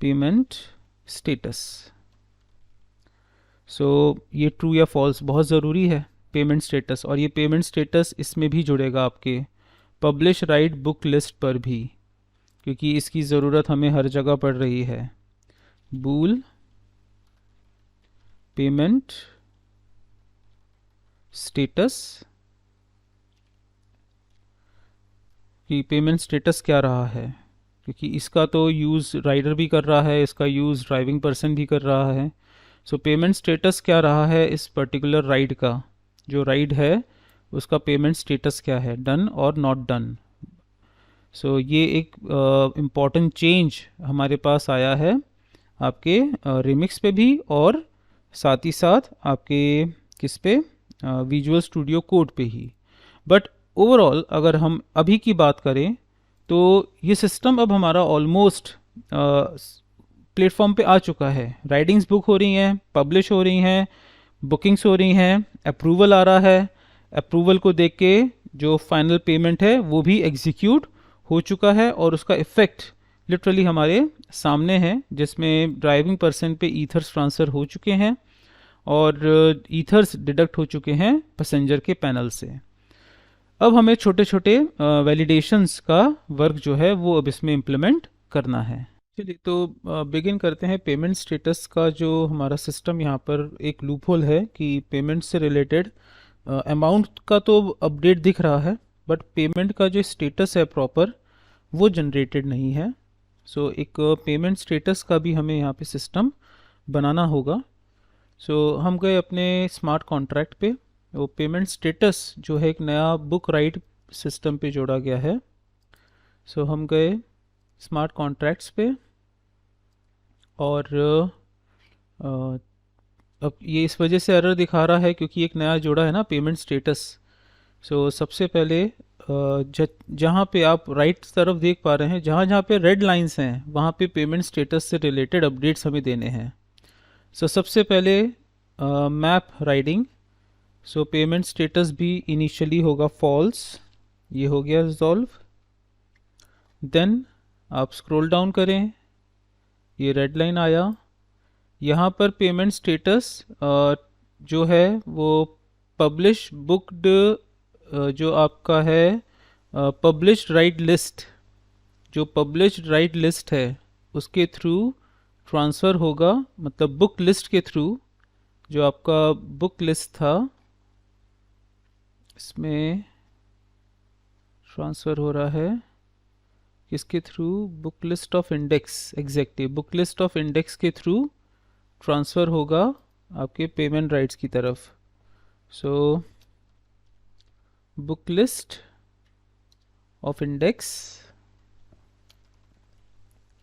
Speaker 1: पेमेंट स्टेटस। सो ये ट्रू या फॉल्स बहुत ज़रूरी है, पेमेंट स्टेटस। और ये पेमेंट स्टेटस इसमें भी जुड़ेगा आपके पब्लिश राइट बुक लिस्ट पर भी, क्योंकि इसकी ज़रूरत हमें हर जगह पड़ रही है। बूल पेमेंट स्टेटस, कि पेमेंट स्टेटस क्या रहा है, क्योंकि इसका तो यूज़ राइडर भी कर रहा है, इसका यूज़ ड्राइविंग पर्सन भी कर रहा है। सो पेमेंट स्टेटस क्या रहा है इस पर्टिकुलर राइड का, जो राइड है उसका पेमेंट स्टेटस क्या है, डन और नॉट डन। सो ये एक इम्पॉर्टेंट चेंज हमारे पास आया है आपके रिमिक्स पे भी, और साथ ही साथ आपके किस पे, विजुअल स्टूडियो कोड पे ही। बट ओवरऑल अगर हम अभी की बात करें तो ये सिस्टम अब हमारा ऑलमोस्ट प्लेटफॉर्म पे आ चुका है। राइडिंग्स बुक हो रही हैं, पब्लिश हो रही हैं, बुकिंग्स हो रही हैं, अप्रूवल आ रहा है, अप्रूवल को देख के जो फाइनल पेमेंट है वो भी एग्जीक्यूट हो चुका है, और उसका इफ़ेक्ट लिटरली हमारे सामने है, जिसमें ड्राइविंग पर्सन पे ईथर्स ट्रांसफ़र हो चुके हैं और ईथर्स डिडक्ट हो चुके हैं पैसेंजर के पैनल से। अब हमें छोटे छोटे वैलिडेशंस का वर्क जो है वो अब इसमें इम्प्लीमेंट करना है। चलिए तो बिगिन करते हैं। पेमेंट स्टेटस का जो हमारा सिस्टम यहाँ पर एक लूपहोल है कि पेमेंट से रिलेटेड अमाउंट का तो अपडेट दिख रहा है, बट पेमेंट का जो स्टेटस है प्रॉपर वो जनरेटेड नहीं है। सो एक पेमेंट स्टेटस का भी हमें यहाँ पे सिस्टम बनाना होगा। सो हम गए अपने स्मार्ट कॉन्ट्रैक्ट पे, वो पेमेंट स्टेटस जो है एक नया बुक राइट सिस्टम पे जोड़ा गया है। सो हम गए स्मार्ट कॉन्ट्रैक्ट्स पे, और अब ये इस वजह से एरर दिखा रहा है क्योंकि एक नया जोड़ा है ना पेमेंट स्टेटस। सो सबसे पहले जहाँ पे आप राइट तरफ देख पा रहे हैं, जहाँ जहाँ पे रेड लाइंस हैं वहाँ पे पेमेंट स्टेटस से रिलेटेड अपडेट्स हमें देने हैं। सो सबसे पहले मैप राइडिंग, सो पेमेंट स्टेटस भी इनिशियली होगा फॉल्स, ये हो गया रिजॉल्व। देन आप स्क्रॉल डाउन करें, ये रेड लाइन आया, यहाँ पर पेमेंट स्टेटस जो है वो पब्लिश बुक्ड जो आपका है पब्लिश्ड राइट लिस्ट, जो पब्लिश्ड राइट लिस्ट है उसके थ्रू ट्रांसफ़र होगा, मतलब बुक लिस्ट के थ्रू जो आपका बुक लिस्ट था इसमें ट्रांसफ़र हो रहा है किसके through, book list of index, exactly book list of index के थ्रू ट्रांसफ़र होगा आपके पेमेंट राइट्स की तरफ। So book list of index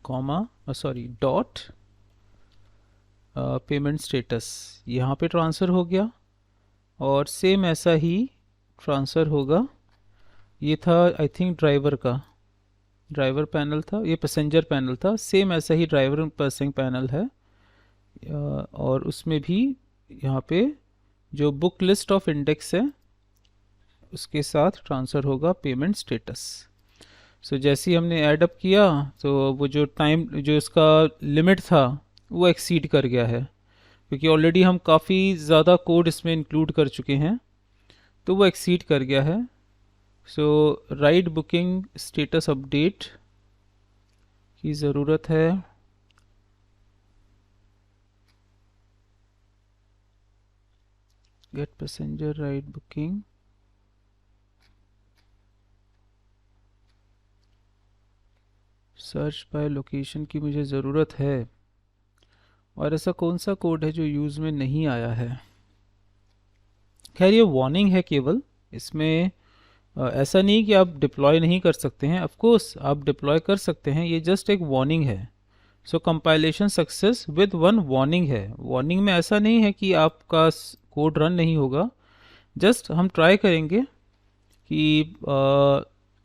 Speaker 1: comma dot payment status, यहाँ पे ट्रांसफ़र हो गया, और सेम ऐसा ही ट्रांसफ़र होगा, ये था आई थिंक ड्राइवर पैनल था, ये पैसेंजर पैनल था, सेम ऐसा ही ड्राइवर पर्सन पैनल है, और उसमें भी यहाँ पे जो बुक लिस्ट ऑफ इंडेक्स है उसके साथ ट्रांसफ़र होगा पेमेंट स्टेटस। सो जैसे ही हमने ऐड अप किया तो वो जो टाइम जो इसका लिमिट था वो एक्सीड कर गया है, क्योंकि ऑलरेडी हम काफ़ी ज़्यादा कोड इसमें इंक्लूड कर चुके हैं, तो वो एक्सीड कर गया है। So ride booking status update की ज़रूरत है। Get passenger ride booking, search by location की मुझे ज़रूरत है, और ऐसा कौन सा कोड है जो यूज़ में नहीं आया है। खैर ये वार्निंग है केवल, इसमें ऐसा नहीं कि आप डिप्लॉय नहीं कर सकते हैं, ऑफ कोर्स आप डिप्लॉय कर सकते हैं, ये जस्ट एक वार्निंग है। So compilation success with one warning है। वार्निंग में ऐसा नहीं है कि आपका कोड रन नहीं होगा, जस्ट हम ट्राई करेंगे कि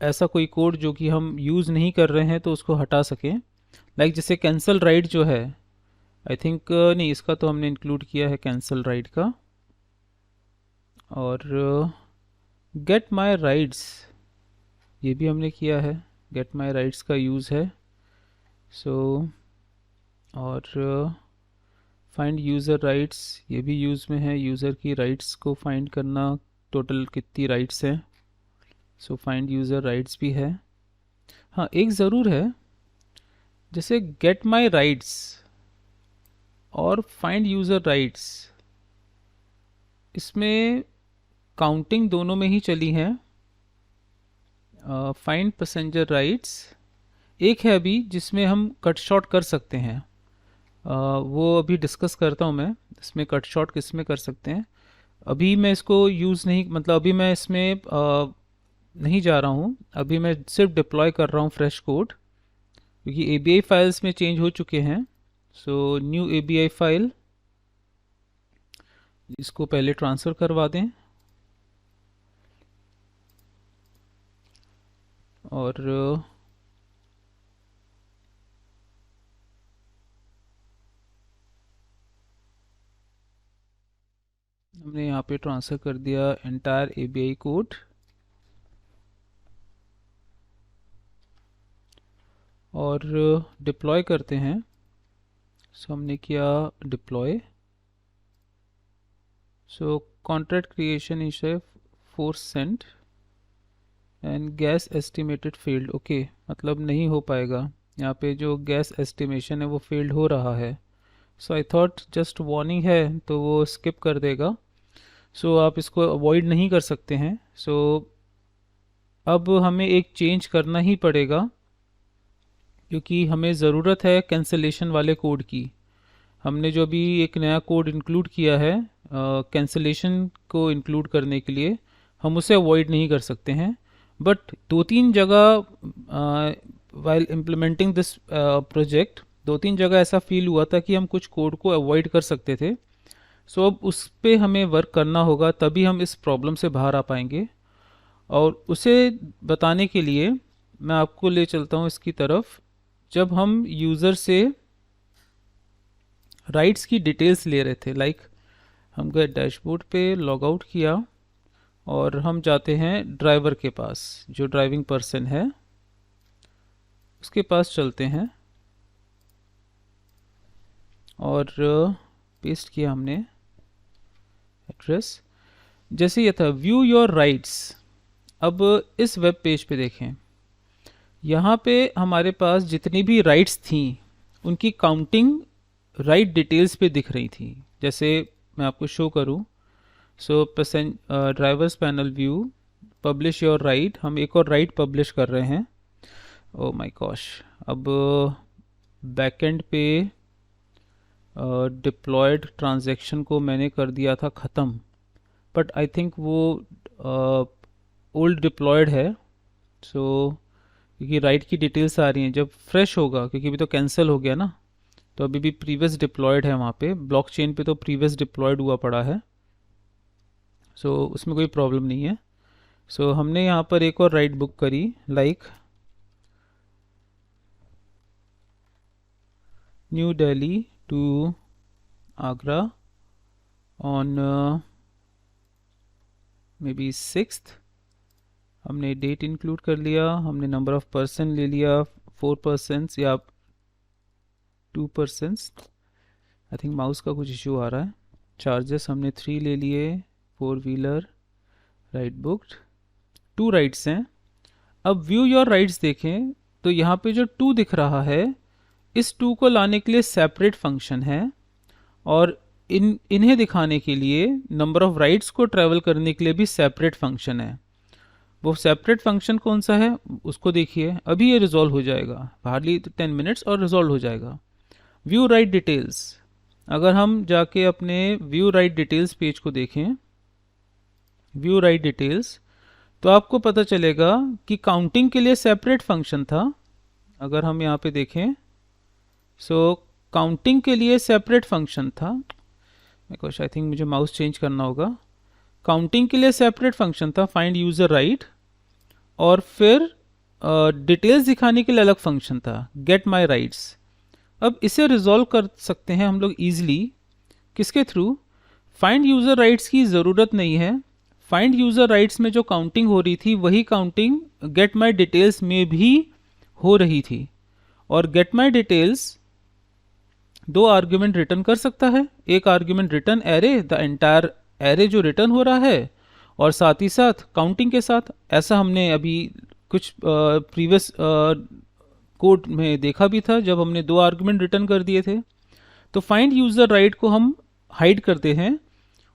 Speaker 1: ऐसा कोई कोड जो कि हम यूज़ नहीं कर रहे हैं तो उसको हटा सकें। लाइक जैसे कैंसल राइट जो है, आई थिंक नहीं, इसका तो हमने इंक्लूड किया है कैंसल राइट का। और गेट माई राइट्स, ये भी हमने किया है, गेट माई राइट्स का यूज़ है। सो और फाइंड यूज़र राइट्स, ये भी यूज़ में है, यूज़र की राइट्स को फाइंड करना, टोटल कितनी राइट्स हैं। सो फाइंड यूज़र राइट्स भी है। हाँ, एक ज़रूर है, जैसे गेट माई राइट्स और फाइंड यूज़र राइट्स, इसमें काउंटिंग दोनों में ही चली है। फाइंड पैसेंजर राइट्स एक है अभी जिसमें हम कट शॉर्ट कर सकते हैं, वो अभी डिस्कस करता हूँ मैं, इसमें कट शॉर्ट किस में कर सकते हैं। अभी मैं इसको यूज़ नहीं, मतलब अभी मैं इसमें नहीं जा रहा हूँ, अभी मैं सिर्फ डिप्लॉय कर रहा हूँ फ्रेश कोड, क्योंकि ABI फाइल्स में चेंज हो चुके हैं। सो न्यू ABI फाइल, इसको पहले ट्रांसफ़र करवा दें और हमने यहाँ पे ट्रांसफ़र कर दिया एंटायर ABI कोड। और डिप्लॉय करते हैं। सो हमने किया deploy. So contract creation is a 4 cent and gas estimated failed. Okay, मतलब नहीं हो पाएगा, यहाँ पे जो गैस एस्टिमेशन है वो फेल्ड हो रहा है। सो आई थॉट जस्ट वार्निंग है तो वो स्किप कर देगा। सो आप इसको अवॉइड नहीं कर सकते हैं। सो अब हमें एक चेंज करना ही पड़ेगा, क्योंकि हमें ज़रूरत है कैंसलेशन वाले कोड की। हमने जो अभी एक नया कोड इंक्लूड किया है कैंसलेशन को इंक्लूड करने के लिए, हम उसे अवॉइड नहीं कर सकते हैं। बट 2-3 जगह वाइल इम्प्लीमेंटिंग दिस प्रोजेक्ट, 2-3 जगह ऐसा फील हुआ था कि हम कुछ कोड को अवॉइड कर सकते थे। सो अब उस पे हमें वर्क करना होगा, तभी हम इस प्रॉब्लम से बाहर आ पाएंगे। और उसे बताने के लिए मैं आपको ले चलता हूँ इसकी तरफ। जब हम यूज़र से राइट्स की डिटेल्स ले रहे थे, लाइक हम गए डैशबोर्ड पे, लॉग आउट किया और हम जाते हैं ड्राइवर के पास, जो ड्राइविंग पर्सन है उसके पास चलते हैं और पेस्ट किया हमने एड्रेस। जैसे ये था व्यू योर राइट्स। अब इस वेब पेज पे देखें, यहाँ पे हमारे पास जितनी भी राइट्स थी उनकी काउंटिंग राइट डिटेल्स पे दिख रही थी। जैसे मैं आपको शो करूँ, so drivers panel view, publish your ride, हम एक और राइट पब्लिश कर रहे हैं। ओ माय गॉश, अब बैकएंड पे डिप्लॉयड ट्रांजैक्शन को मैंने कर दिया था ख़त्म, बट आई थिंक वो ओल्ड डिप्लॉयड है। सो क्योंकि राइट की डिटेल्स आ रही हैं, जब फ्रेश होगा, क्योंकि अभी तो कैंसिल हो गया ना, तो अभी भी प्रीवियस डिप्लॉयड है वहाँ पे, ब्लॉकचेन पे तो प्रीवियस डिप्लॉयड हुआ पड़ा है। सो उसमें कोई प्रॉब्लम नहीं है। सो हमने यहाँ पर एक और राइट बुक करी, like New Delhi to Agra on maybe 6th। हमने डेट इंक्लूड कर लिया, हमने नंबर ऑफ पर्सन ले लिया 4 पर्सन्स या 2 पर्सन्स, आई थिंक माउस का कुछ इशू आ रहा है। चार्जेस हमने 3 ले लिए, 4 व्हीलर, राइट बुक्ड, 2 राइट्स हैं। अब व्यू योर राइट्स देखें तो यहाँ पे जो 2 दिख रहा है, इस 2 को लाने के लिए सेपरेट फंक्शन है, और इन्हें दिखाने के लिए नंबर ऑफ राइट्स को ट्रैवल करने के लिए भी सेपरेट फंक्शन है। वो सेपरेट फंक्शन कौन सा है उसको देखिए, अभी ये रिजॉल्व हो जाएगा, हार्डली 10 मिनट्स और रिजॉल्व हो जाएगा। व्यू राइट डिटेल्स, अगर हम जाके अपने व्यू राइट डिटेल्स पेज को देखें, व्यू राइट डिटेल्स, तो आपको पता चलेगा कि काउंटिंग के लिए सेपरेट फंक्शन था। अगर हम यहाँ पे देखें सो काउंटिंग के लिए सेपरेट फंक्शन था, मेरे को आई थिंक मुझे माउस चेंज करना होगा। काउंटिंग के लिए सेपरेट फंक्शन था फाइंड यूज़र राइट, और फिर डिटेल्स दिखाने के लिए अलग फंक्शन था गेट माई राइट्स। अब इसे रिजॉल्व कर सकते हैं हम लोग ईजिली, किसके थ्रू? फाइंड यूज़र राइट्स की ज़रूरत नहीं है। फाइंड यूज़र राइट्स में जो काउंटिंग हो रही थी वही काउंटिंग गेट माई डिटेल्स में भी हो रही थी, और get my details 2 argument return कर सकता है। एक argument return array, the entire array जो रिटर्न हो रहा है, और साथ ही साथ काउंटिंग के साथ। ऐसा हमने अभी कुछ प्रीवियस कोड में देखा भी था जब हमने 2 आर्ग्यूमेंट रिटर्न कर दिए थे। तो फाइंड यूज़र राइट को हम हाइड करते हैं,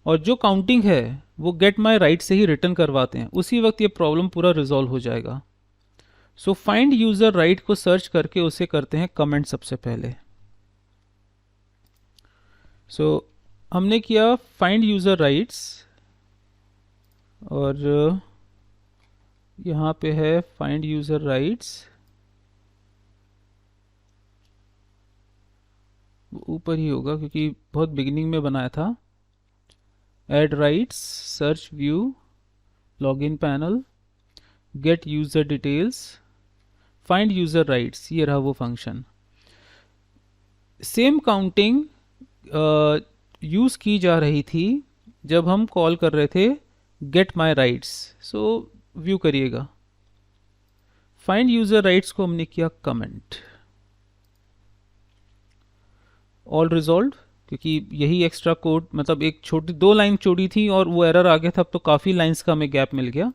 Speaker 1: और जो काउंटिंग है वो गेट माई राइट से ही रिटर्न करवाते हैं। उसी वक्त ये प्रॉब्लम पूरा रिजॉल्व हो जाएगा। सो फाइंड यूज़र राइट को सर्च करके उसे करते हैं कमेंट सबसे पहले। सो हमने किया फाइंड यूज़र राइट्स, और यहाँ पे है फाइंड यूज़र राइट्स, ऊपर ही होगा क्योंकि बहुत बिगिनिंग में बनाया था। Add rights, search view, login panel, gate user details, find user rights, ये रहा वो फंक्शन। सेम काउंटिंग यूज़ की जा रही थी जब हम कॉल कर रहे थे get my rights. So view करिएगा, फाइंड यूज़र राइट्स को हमने किया कमेंट, ऑल रिजॉल्व, क्योंकि यही एक्स्ट्रा कोड, मतलब एक छोटी 2 लाइन छोड़ी थी और वो एरर आ गया था, अब तो काफ़ी लाइंस का हमें गैप मिल गया।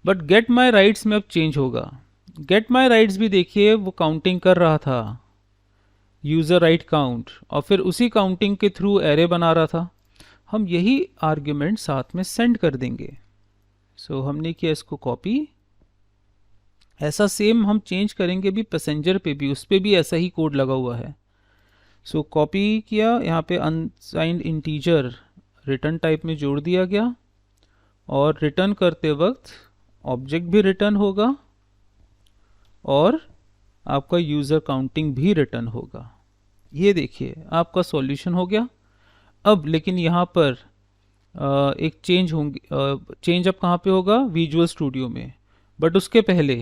Speaker 1: बट गेट माई राइट्स में अब चेंज होगा। गेट माई राइट्स भी देखिए वो काउंटिंग कर रहा था, यूज़र राइट काउंट, और फिर उसी काउंटिंग के थ्रू एरे बना रहा था। हम यही आर्ग्यूमेंट साथ में सेंड कर देंगे। सो हमने किया इसको कॉपी, ऐसा सेम हम चेंज करेंगे भी पैसेंजर पे भी, उस पर भी ऐसा ही कोड लगा हुआ है। सो कॉपी किया, यहाँ पे अनसाइंड इंटीजर रिटर्न टाइप में जोड़ दिया गया, और रिटर्न करते वक्त ऑब्जेक्ट भी रिटर्न होगा और आपका यूज़र काउंटिंग भी रिटर्न होगा। ये देखिए आपका सॉल्यूशन हो गया। अब लेकिन यहाँ पर एक चेंज होंगे, चेंज अब कहाँ पे होगा? विजुअल स्टूडियो में। बट उसके पहले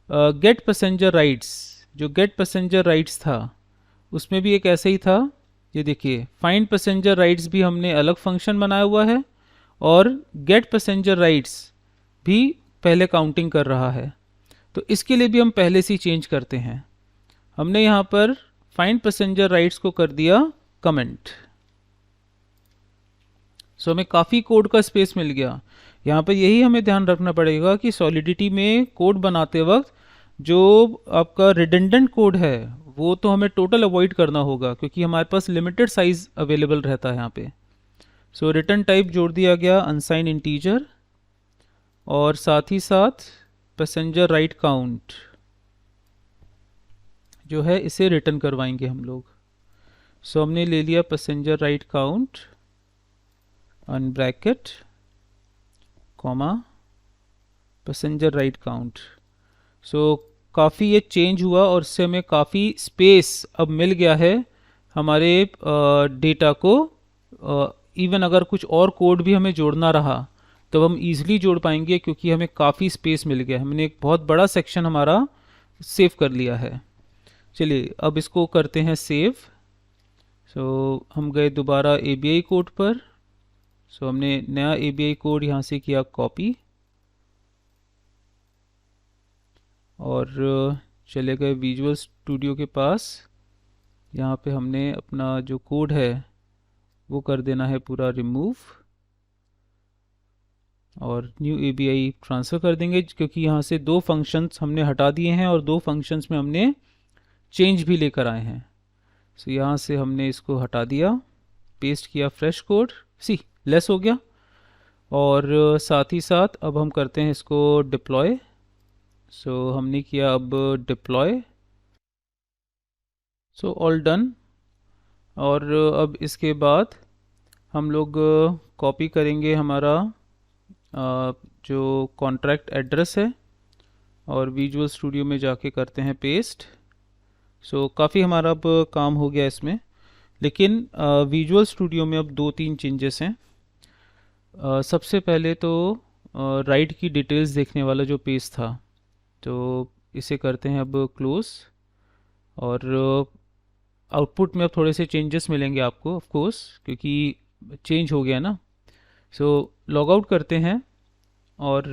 Speaker 1: गेट पैसेंजर राइट्स, जो गेट पैसेंजर राइट्स था उसमें भी एक ऐसा ही था। ये देखिए फाइंड पैसेंजर राइट्स भी हमने अलग फंक्शन बनाया हुआ है, और गेट पैसेंजर राइट्स भी पहले काउंटिंग कर रहा है। तो इसके लिए भी हम पहले से ही चेंज करते हैं। हमने यहाँ पर फाइंड पैसेंजर राइट्स को कर दिया कमेंट। सो हमें काफ़ी कोड का स्पेस मिल गया। यहाँ पर यही हमें ध्यान रखना पड़ेगा कि सॉलिडिटी में कोड बनाते वक्त जो आपका रिडंडेंट कोड है वो तो हमें टोटल अवॉइड करना होगा, क्योंकि हमारे पास लिमिटेड साइज अवेलेबल रहता है यहाँ पे। सो रिटर्न टाइप जोड़ दिया गया अनसाइन इंटीजर, और साथ ही साथ पैसेंजर राइट काउंट जो है इसे रिटर्न करवाएंगे हम लोग। सो हमने ले लिया passenger ride count in bracket comma passenger ride count. So काफ़ी ये चेंज हुआ और इससे हमें काफ़ी स्पेस अब मिल गया है हमारे डेटा को। इवन अगर कुछ और कोड भी हमें जोड़ना रहा तो हम ईज़िली जोड़ पाएंगे, क्योंकि हमें काफ़ी स्पेस मिल गया है। हमने एक बहुत बड़ा सेक्शन हमारा सेव कर लिया है। चलिए अब इसको करते हैं सेव। सो हम गए दोबारा ABI कोड पर। सो हमने नया ABI कोड यहाँ से किया कॉपी, और चले गए विजुअल स्टूडियो के पास। यहाँ पे हमने अपना जो कोड है वो कर देना है पूरा रिमूव, और न्यू ABI ट्रांसफ़र कर देंगे, क्योंकि यहाँ से 2 फंक्शंस हमने हटा दिए हैं और 2 फंक्शंस में हमने चेंज भी लेकर आए हैं। सो यहाँ से हमने इसको हटा दिया, पेस्ट किया फ्रेश कोड, सी लेस हो गया, और साथ ही साथ अब हम करते हैं इसको डिप्लॉय। सो हमने किया अब डिप्लॉय। So all done. और अब इसके बाद हम लोग कॉपी करेंगे हमारा जो कॉन्ट्रैक्ट एड्रेस है, और विजुअल स्टूडियो में जाके करते हैं पेस्ट। सो काफ़ी हमारा अब काम हो गया इसमें, लेकिन विजुअल स्टूडियो में अब 2-3 चेंजेस हैं। सबसे पहले तो राइट की डिटेल्स देखने वाला जो पेज था, तो इसे करते हैं अब क्लोज। और आउटपुट में अब थोड़े से चेंजेस मिलेंगे आपको ऑफ कोर्स, क्योंकि चेंज हो गया ना। सो लॉग आउट करते हैं, और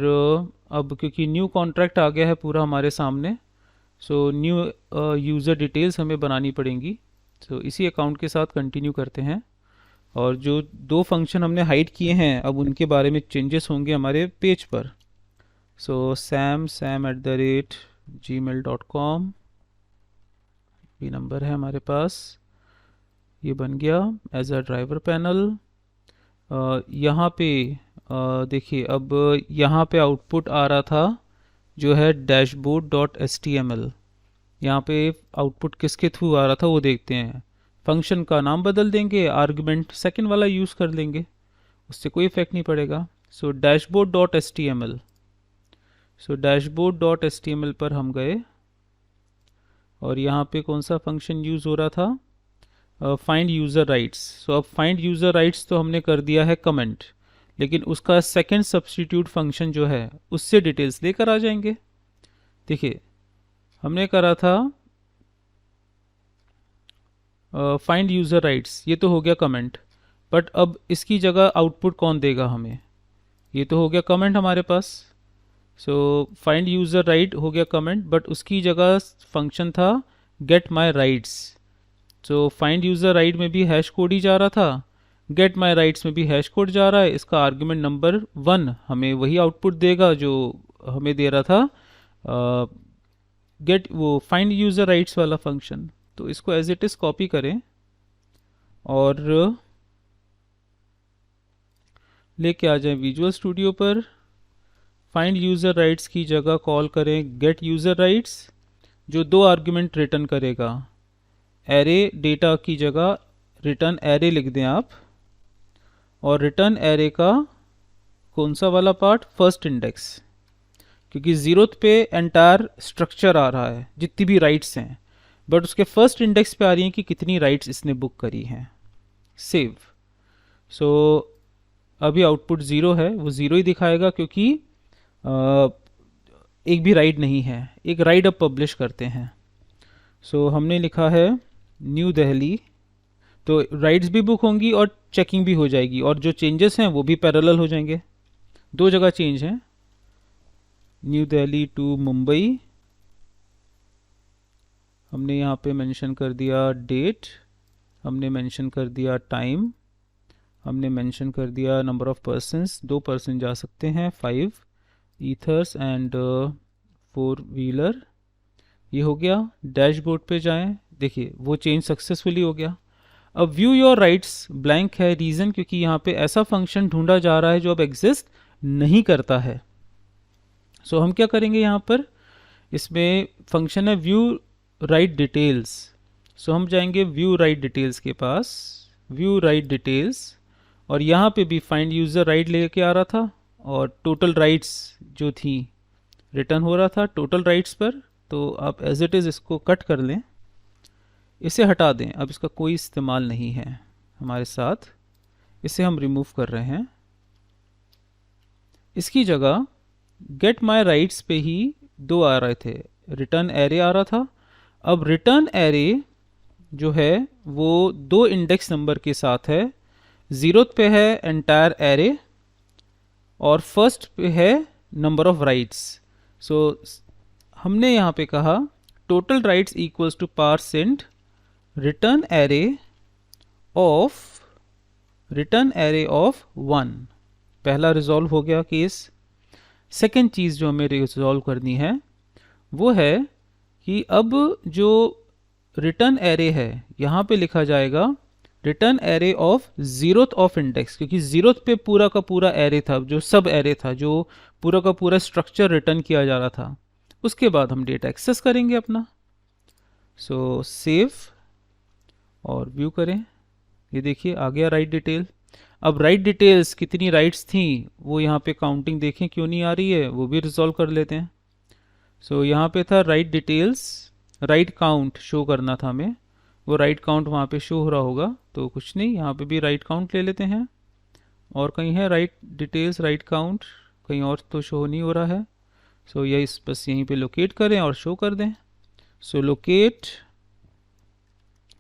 Speaker 1: अब क्योंकि न्यू कॉन्ट्रैक्ट आ गया है पूरा हमारे सामने, सो न्यू यूज़र डिटेल्स हमें बनानी पड़ेंगी। सो इसी अकाउंट के साथ कंटिन्यू करते हैं, और जो 2 फंक्शन हमने हाइड किए हैं अब उनके बारे में चेंजेस होंगे हमारे पेज पर। सो sam@gmail.com ये नंबर है हमारे पास, ये बन गया एज अ ड्राइवर पैनल। यहाँ पे देखिए, अब यहाँ पे आउटपुट आ रहा था जो है dashboard.html। यहाँ पे आउटपुट किसके थ्रू आ रहा था वो देखते हैं। फंक्शन का नाम बदल देंगे, आर्गुमेंट सेकंड वाला यूज़ कर लेंगे, उससे कोई इफेक्ट नहीं पड़ेगा। सो dashboard.html, सो dashboard.html पर हम गए, और यहाँ पे कौन सा फंक्शन यूज़ हो रहा था, फाइंड यूज़र राइट्स। सो अब फाइंड यूज़र राइट्स तो हमने कर दिया है कमेंट, लेकिन उसका सेकंड सब्स्टिट्यूट फंक्शन जो है उससे डिटेल्स लेकर आ जाएंगे। देखिए, हमने करा था फाइंड यूज़र राइट्स, ये तो हो गया कमेंट, बट अब इसकी जगह आउटपुट कौन देगा हमें, ये तो हो गया कमेंट हमारे पास। सो फाइंड यूज़र राइट हो गया कमेंट, बट उसकी जगह फंक्शन था get my rights. So find user right में भी हैश कोड ही जा रहा था, गेट माई राइट्स में भी हैश कोड जा रहा है। इसका आर्ग्यूमेंट नंबर 1 हमें वही आउटपुट देगा जो हमें दे रहा था गेट वो फाइंड यूज़र राइट्स वाला फंक्शन। तो इसको एज इट इज़ कॉपी करें और लेके आ जाएं विजुअल स्टूडियो पर। फाइंड यूज़र राइट्स की जगह कॉल करें गेट यूज़र राइट्स, जो 2 आर्ग्यूमेंट रिटर्न करेगा। एरे डेटा की जगह रिटर्न एरे लिख दें आप, और रिटर्न एरे का कौन सा वाला पार्ट, फर्स्ट इंडेक्स, क्योंकि 0th पे एंटायर स्ट्रक्चर आ रहा है जितनी भी राइट्स हैं, बट उसके फर्स्ट इंडेक्स पे आ रही हैं कि कितनी राइट्स इसने बुक करी हैं। सेव। सो अभी आउटपुट 0 है, वो 0 ही दिखाएगा क्योंकि एक भी राइड नहीं है। एक राइड अब पब्लिश करते हैं। सो हमने लिखा है न्यू दिल्ली, तो राइड्स भी बुक होंगी और चेकिंग भी हो जाएगी, और जो चेंजेस हैं वो भी पैरेलल हो जाएंगे। 2 जगह चेंज हैं, न्यू दिल्ली टू मुंबई। हमने यहाँ पे मेंशन कर दिया डेट, हमने मेंशन कर दिया टाइम, हमने मेंशन कर दिया नंबर ऑफ पर्सन्स, 2 पर्सन जा सकते हैं, 5 ईथर्स एंड 4 व्हीलर। ये हो गया। डैशबोर्ड पे जाएं, देखिए वो चेंज सक्सेसफुली हो गया। अब व्यू योर राइट्स ब्लैंक है, रीज़न क्योंकि यहाँ पे ऐसा फंक्शन ढूंढा जा रहा है जो अब एग्जिस्ट नहीं करता है। सो हम क्या करेंगे, यहाँ पर इसमें फंक्शन है व्यू राइट डिटेल्स। सो हम जाएंगे व्यू राइट डिटेल्स के पास, व्यू राइट डिटेल्स, और यहाँ पे भी फाइंड यूज़र राइट लेके आ रहा था, और टोटल राइट्स जो थी रिटर्न हो रहा था टोटल राइट्स पर। तो आप एज इट इज़ इसको कट कर लें, इसे हटा दें, अब इसका कोई इस्तेमाल नहीं है हमारे साथ, इसे हम रिमूव कर रहे हैं। इसकी जगह गेट माई राइट्स पे ही 2 आ रहे थे, रिटर्न एरे आ रहा था। अब रिटर्न एरे जो है वो 2 इंडेक्स नंबर के साथ है। 0th पे है एंटायर एरे, और फर्स्ट पे है नंबर ऑफ राइट्स। सो हमने यहाँ पे कहा total rides equals to percent return array of 1। पहला रिजॉल्व हो गया केस। सेकेंड चीज़ जो हमें रिजॉल्व करनी है वो है कि अब जो रिटर्न एरे है यहाँ पे लिखा जाएगा return array of 0th of index, क्योंकि 0th पे पूरा का पूरा एरे था, जो सब एरे था, जो पूरा का पूरा स्ट्रक्चर रिटर्न किया जा रहा था। उसके बाद हम डेटा एक्सेस करेंगे अपना। सो सेव और व्यू करें, ये देखिए आ गया राइट डिटेल। अब राइट डिटेल्स कितनी राइट्स थी वो यहाँ पे काउंटिंग देखें क्यों नहीं आ रही है, वो भी रिजॉल्व कर लेते हैं। सो यहाँ पे था right details right count show करना था हमें, वो राइट काउंट वहाँ पे शो हो रहा होगा, तो कुछ नहीं, यहाँ पे भी राइट काउंट ले लेते हैं। और कहीं है राइट डिटेल्स, राइट काउंट, कहीं और तो शो नहीं हो रहा है। सो यही बस यहीं पे लोकेट करें और शो कर दें। So locate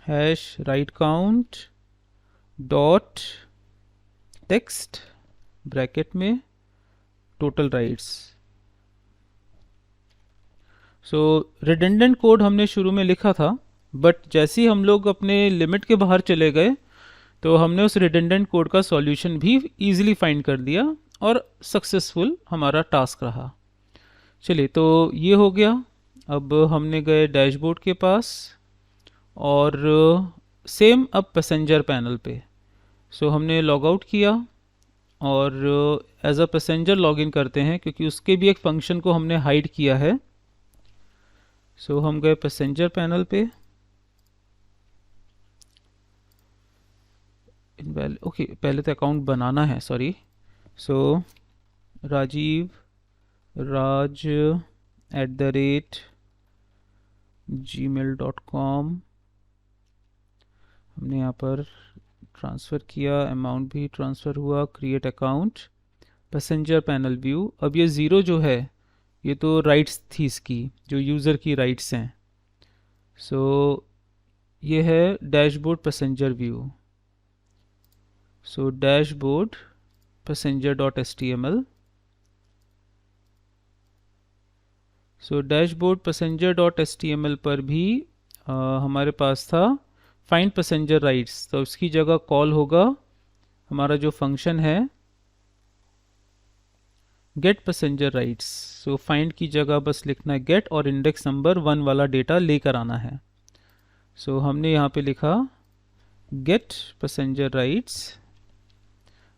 Speaker 1: hash ride count dot text bracket में total rides. So redundant code हमने शुरू में लिखा था, बट जैसे ही हम लोग अपने लिमिट के बाहर चले गए तो हमने उस रिडंडेंट कोड का सॉल्यूशन भी इजीली फाइंड कर दिया और सक्सेसफुल हमारा टास्क रहा। चलिए, तो ये हो गया। अब हमने गए डैशबोर्ड के पास और सेम अब पैसेंजर पैनल पे। सो हमने लॉग आउट किया और एज अ पैसेंजर लॉगिन करते हैं, क्योंकि उसके भी एक फंक्शन को हमने हाइड किया है। सो हम गए पैसेंजर पैनल पे। ओके, पहले तो अकाउंट बनाना है, सॉरी। सो राजीव राज @gmail.com हमने यहाँ पर ट्रांसफ़र किया, अमाउंट भी ट्रांसफ़र हुआ, create account, passenger panel view. अब ये ज़ीरो जो है ये तो राइट्स थी इसकी, जो यूज़र की राइट्स हैं। सो ये है डैशबोर्ड पैसेंजर व्यू। सो डैशबोर्ड पैसेंजर .html। सो डैशबोर्ड पैसेंजर .html पर भी हमारे पास था फाइंड पैसेंजर राइट्स, तो इसकी जगह कॉल होगा हमारा जो फंक्शन है get passenger rides. So find की जगह बस लिखना है गेट और इंडेक्स नंबर 1 वाला डेटा लेकर आना है। सो हमने यहाँ पे लिखा गेट पैसेंजर राइट्स,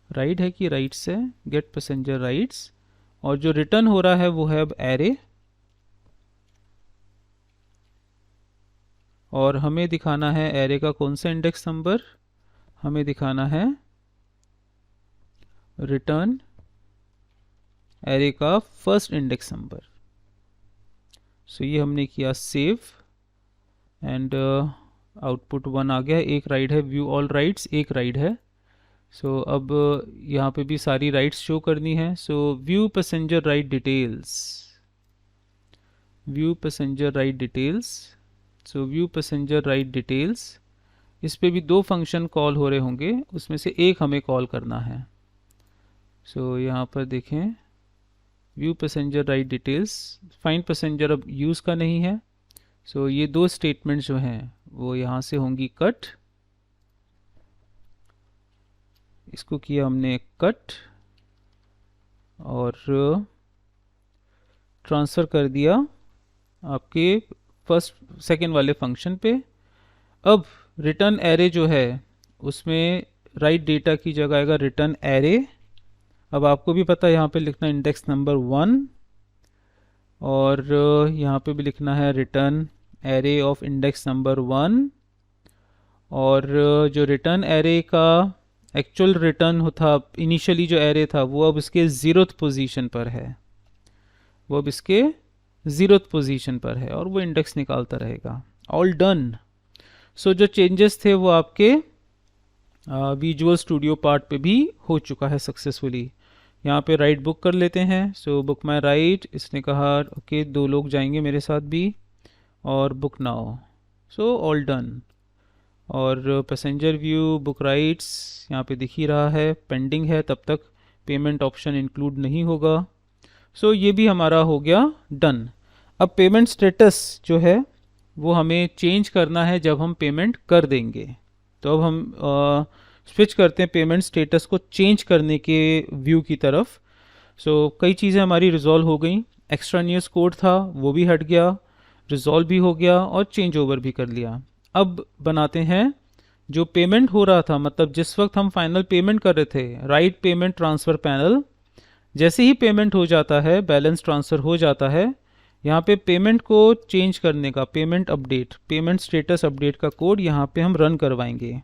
Speaker 1: राइट है कि राइट्स है, गेट पैसेंजर राइट्स, और जो रिटर्न हो रहा है वो है अब एरे, और हमें दिखाना है एरे का कौन सा इंडेक्स नंबर, हमें दिखाना है रिटर्न एरे का फर्स्ट इंडेक्स नंबर। सो ये हमने किया सेव एंड आउटपुट 1 आ गया। एक राइट है, व्यू ऑल राइट्स, एक राइट है। सो अब यहाँ पे भी सारी राइट्स शो करनी है। सो view passenger right details, view passenger right details. सो व्यू पैसेंजर राइट डिटेल्स, इस पे भी 2 फंक्शन कॉल हो रहे होंगे, उसमें से एक हमें कॉल करना है। सो यहाँ पर देखें view passenger right details, find passenger अब यूज़ का नहीं है। सो ये 2 स्टेटमेंट्स जो हैं वो यहाँ से होंगी कट, इसको किया हमने कट और ट्रांसफ़र कर दिया आपके फर्स्ट सेकेंड वाले फंक्शन पे। अब रिटर्न एरे जो है उसमें राइट डेटा की जगह आएगा रिटर्न एरे। अब आपको भी पता है यहाँ पे लिखना इंडेक्स नंबर 1 और यहाँ पे भी लिखना है return array of index number 1, और जो रिटर्न एरे का एक्चुअल रिटर्न था इनिशियली जो एरे था वो अब इसके 0th पोजीशन पर है, वो अब इसके 0th पोजीशन पर है और वो इंडेक्स निकालता रहेगा। All done. सो जो चेंजेस थे वो आपके विजुअल स्टूडियो पार्ट पे भी हो चुका है सक्सेसफुली। यहाँ पे राइट बुक कर लेते हैं। सो बुक माई राइट, इसने कहा ओके 2 लोग जाएंगे मेरे साथ भी, और book now. So all done. और पैसेंजर व्यू बुक राइट्स यहाँ पे दिख ही रहा है, पेंडिंग है, तब तक पेमेंट ऑप्शन इंक्लूड नहीं होगा। सो ये भी हमारा हो गया डन। अब पेमेंट स्टेटस जो है वो हमें चेंज करना है जब हम पेमेंट कर देंगे। तो अब हम स्विच करते हैं पेमेंट स्टेटस को चेंज करने के व्यू की तरफ। सो कई चीज़ें हमारी रिजॉल्व हो गई, एक्स्ट्रा न्यूज़ कोड था वो भी हट गया, रिजॉल्व भी हो गया और चेंज ओवर भी कर लिया। अब बनाते हैं जो पेमेंट हो रहा था, मतलब जिस वक्त हम फाइनल पेमेंट कर रहे थे, राइट पेमेंट ट्रांसफ़र पैनल, जैसे ही पेमेंट हो जाता है, बैलेंस ट्रांसफ़र हो जाता है, यहाँ पे पेमेंट को चेंज करने का payment update, payment status update का कोड यहाँ पे हम रन करवाएंगे।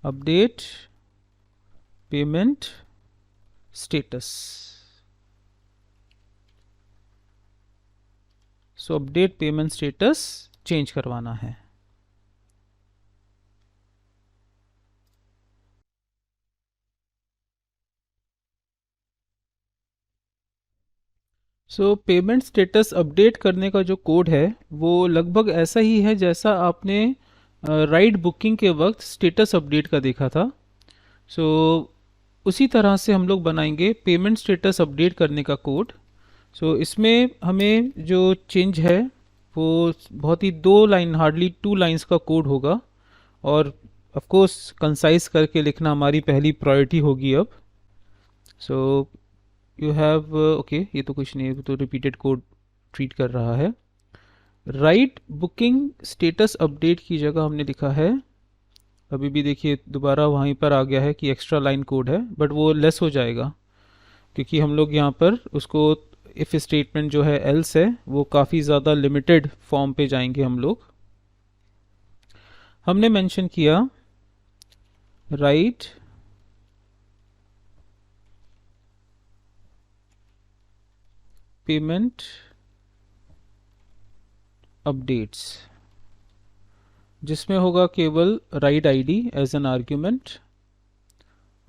Speaker 1: Update payment status. सो अपडेट पेमेंट स्टेटस चेंज करवाना है। सो पेमेंट स्टेटस अपडेट करने का जो कोड है वो लगभग ऐसा ही है जैसा आपने राइड बुकिंग के वक्त स्टेटस अपडेट का देखा था। सो उसी तरह से हम लोग बनाएंगे पेमेंट स्टेटस अपडेट करने का कोड। सो इसमें हमें जो चेंज है वो बहुत ही 2 लाइन, हार्डली 2 लाइन्स का कोड होगा, और ऑफ कोर्स कंसाइज करके लिखना हमारी पहली प्रायोरिटी होगी अब। सो यू हैव ओके, ये तो कुछ नहीं है, तो रिपीटेड कोड ट्रीट कर रहा है। राइट बुकिंग स्टेटस अपडेट की जगह हमने लिखा है, अभी भी देखिए दोबारा वहीं पर आ गया है कि एक्स्ट्रा लाइन कोड है, बट वो लेस हो जाएगा क्योंकि हम लोग यहाँ पर उसको इफ़ स्टेटमेंट जो है एल्स है वो काफ़ी ज़्यादा लिमिटेड फॉर्म पे जाएंगे हम लोग। हमने मेंशन किया राइट पेमेंट अपडेट्स, जिसमें होगा केवल ride ID as an argument,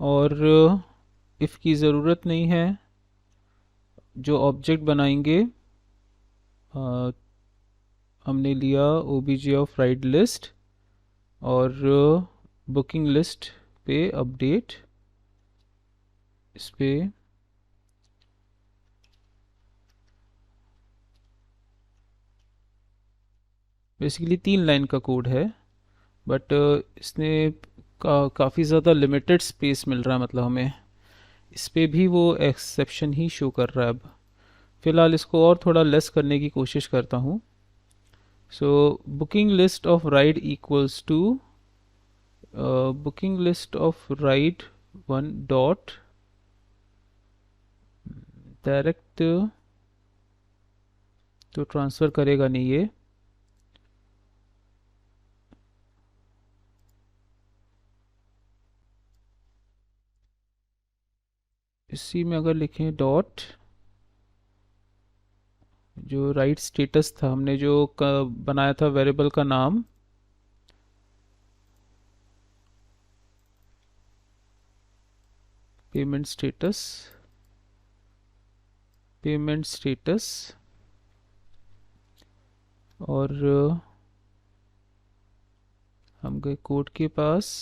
Speaker 1: और इफ़ की ज़रूरत नहीं है। जो ऑब्जेक्ट बनाएंगे हमने लिया obj ऑफ राइट लिस्ट, और बुकिंग लिस्ट पे अपडेट, इस पे बेसिकली 3 लाइन का कोड है, बट इसने काफ़ी ज़्यादा लिमिटेड स्पेस मिल रहा है, मतलब हमें इस पे भी वो एक्सेप्शन ही शो कर रहा है। अब फ़िलहाल इसको और थोड़ा लेस करने की कोशिश करता हूँ। So booking list of ride equals to booking list of ride 1 dot direct, तो ट्रांसफ़र करेगा नहीं ये, इसी में अगर लिखें डॉट, जो राइट स्टेटस था हमने जो बनाया था वेरिएबल का नाम, पेमेंट स्टेटस, पेमेंट स्टेटस, और हम गए कोड के पास,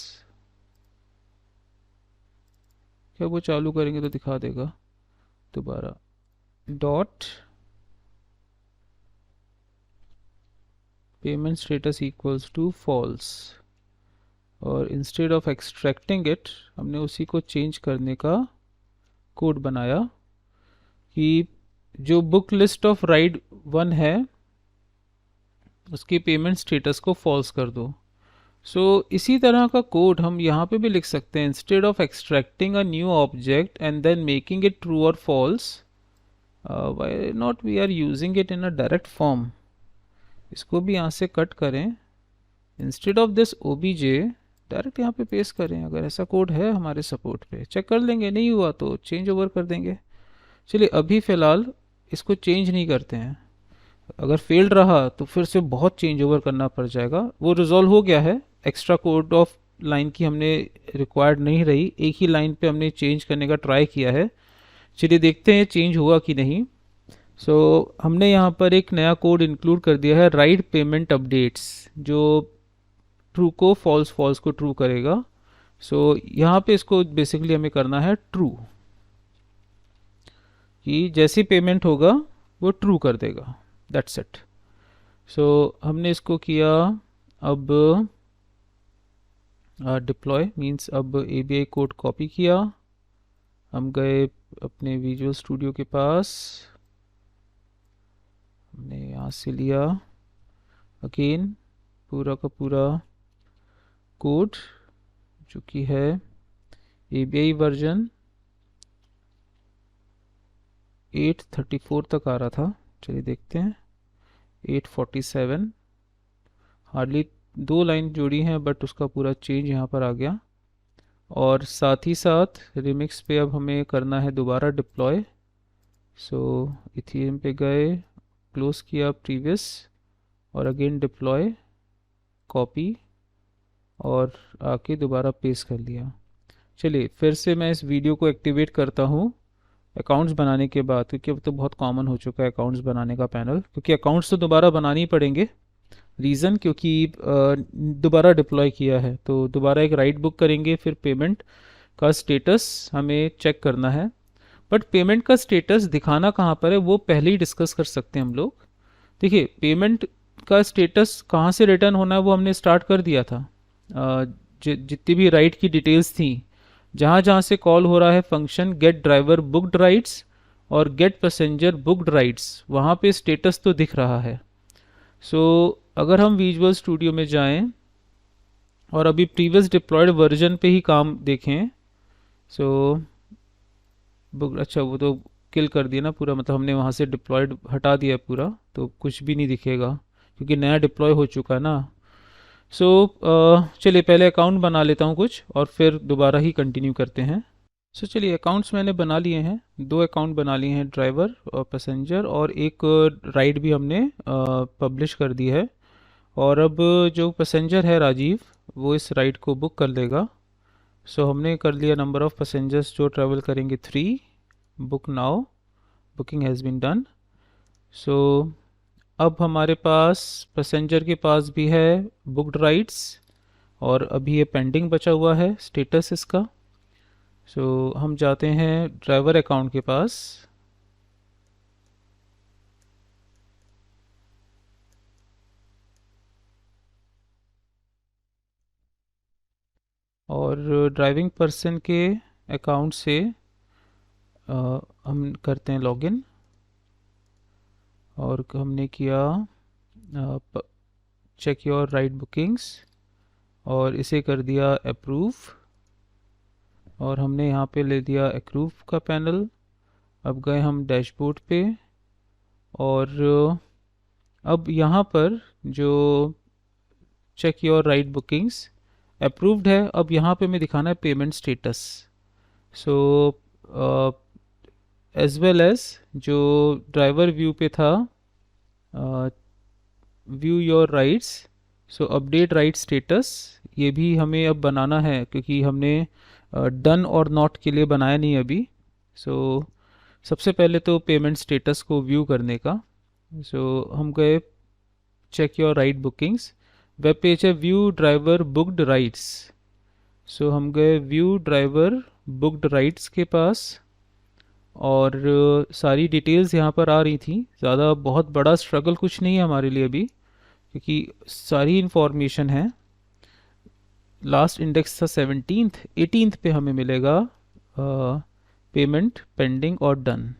Speaker 1: क्या वो चालू करेंगे तो दिखा देगा दोबारा, dot payment status equals to false, और इंस्टेड ऑफ एक्सट्रैक्टिंग इट हमने उसी को चेंज करने का कोड बनाया कि जो बुक लिस्ट ऑफ राइड 1 है उसके पेमेंट स्टेटस को फॉल्स कर दो। सो इसी तरह का कोड हम यहाँ पे भी लिख सकते हैं, instead of extracting a new object and then making it true और false, why not we are using it in a direct form. इसको भी यहाँ से कट करें, instead of this OBJ direct यहाँ पे पेस्ट करें। अगर ऐसा कोड है हमारे सपोर्ट पे, चेक कर लेंगे, नहीं हुआ तो चेंज ओवर कर देंगे। चलिए अभी फ़िलहाल इसको चेंज नहीं करते हैं, अगर फेल्ड रहा तो फिर से बहुत चेंज ओवर करना पड़ जाएगा। वो रिजॉल्व हो गया है, एक्स्ट्रा कोड ऑफ लाइन की हमने रिक्वायर्ड नहीं रही, एक ही लाइन पे हमने चेंज करने का ट्राई किया है। चलिए देखते हैं चेंज हुआ कि नहीं। सो हमने यहाँ पर एक नया कोड इंक्लूड कर दिया है, राइट पेमेंट अपडेट्स, जो ट्रू को फॉल्स, फॉल्स को ट्रू करेगा। सो यहाँ पे इसको बेसिकली हमें करना है ट्रू, कि जैसी पेमेंट होगा वो ट्रू कर देगा, दैट्स इट। सो हमने इसको किया। अब डिप्लॉय मींस अब ABI कोड कॉपी किया, हम गए अपने विजुअल स्टूडियो के पास, हमने यहाँ से लिया अगेन पूरा का पूरा कोड, जो कि है ABI वर्जन 834 तक आ रहा था। चलिए देखते हैं 847, हार्डली 2 लाइन जोड़ी हैं बट उसका पूरा चेंज यहाँ पर आ गया। और साथ ही साथ रिमिक्स पे अब हमें करना है दोबारा डिप्लॉय। सो इथीरियम पे गए, क्लोज किया प्रीवियस और अगेन डिप्लॉय, कॉपी और आके दोबारा पेस्ट कर लिया। चलिए फिर से मैं इस वीडियो को एक्टिवेट करता हूँ अकाउंट्स बनाने के बाद, क्योंकि अब तो बहुत कॉमन हो चुका है अकाउंट्स बनाने का पैनल, क्योंकि अकाउंट्स तो दोबारा बनाने ही पड़ेंगे। रीज़न क्योंकि दोबारा डिप्लॉय किया है, तो दोबारा एक राइट बुक करेंगे, फिर पेमेंट का स्टेटस हमें चेक करना है। बट पेमेंट का स्टेटस दिखाना कहाँ पर है वो पहले ही डिस्कस कर सकते हैं हम लोग। देखिए पेमेंट का स्टेटस कहाँ से रिटर्न होना है वो हमने स्टार्ट कर दिया था। जितनी भी राइट की डिटेल्स थी, जहाँ जहाँ से कॉल हो रहा है function get driver booked rides और गेट पैसेंजर बुकड राइड्स, वहाँ पे स्टेटस तो दिख रहा है। सो अगर हम विजुअल स्टूडियो में जाएं और अभी प्रीवियस डिप्लॉयड वर्जन पे ही काम देखें, सो बुक, अच्छा वो तो किल कर दिया ना पूरा, मतलब हमने वहाँ से डिप्लॉयड हटा दिया पूरा, तो कुछ भी नहीं दिखेगा क्योंकि नया डिप्लॉय हो चुका है ना। सो चलिए पहले अकाउंट बना लेता हूँ कुछ और फिर दोबारा ही कंटिन्यू करते हैं। सो चलिए अकाउंट्स मैंने बना लिए हैं, 2 अकाउंट बना लिए हैं, ड्राइवर और पैसेंजर, और एक राइड भी हमने पब्लिश कर दी है। और अब जो पैसेंजर है राजीव, वो इस राइड को बुक कर लेगा। सो हमने कर लिया नंबर ऑफ़ पैसेंजर्स जो ट्रैवल करेंगे 3, book now, booking has been done. So अब हमारे पास पैसेंजर के पास भी है बुकड राइड्स और अभी ये पेंडिंग बचा हुआ है स्टेटस इसका। सो हम जाते हैं ड्राइवर अकाउंट के पास, और ड्राइविंग पर्सन के अकाउंट से हम करते हैं लॉगिन, और हमने किया चेक योर राइड बुकिंग्स और इसे कर दिया अप्रूव, और हमने यहाँ पे ले दिया अप्रूव का पैनल। अब गए हम डैशबोर्ड पे, और अब यहाँ पर जो check your ride bookings approved है, अब यहाँ पे मैं दिखाना है payment status. So as well as जो ड्राइवर व्यू पे था view your rides, so update ride status, ये भी हमें अब बनाना है क्योंकि हमने डन और नॉट के लिए बनाया नहीं अभी। सो सबसे पहले तो पेमेंट स्टेटस को व्यू करने का, सो हम गए check your ride bookings, web page है view driver booked rides. So हम गए व्यू ड्राइवर बुकड राइड्स के पास, और सारी डिटेल्स यहाँ पर आ रही थी। ज़्यादा बहुत बड़ा स्ट्रगल कुछ नहीं है हमारे लिए अभी, क्योंकि सारी इन्फॉर्मेशन है। लास्ट इंडेक्स था 17th, 18th पे हमें मिलेगा पेमेंट पेंडिंग और डन।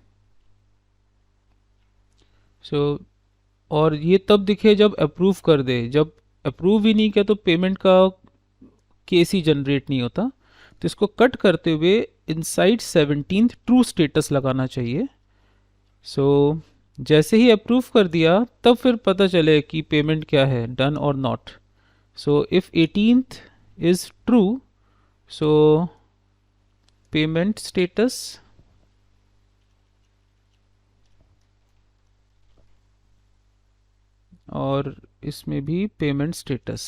Speaker 1: सो और ये तब दिखे जब अप्रूव कर दे, जब अप्रूव ही नहीं किया तो पेमेंट का केस ही जनरेट नहीं होता। तो इसको कट करते हुए इनसाइड 17th ट्रू स्टेटस लगाना चाहिए। सो जैसे ही अप्रूव कर दिया तब फिर पता चले कि पेमेंट क्या है, डन और not. So if 18th is true, so payment status, और इसमें भी पेमेंट स्टेटस।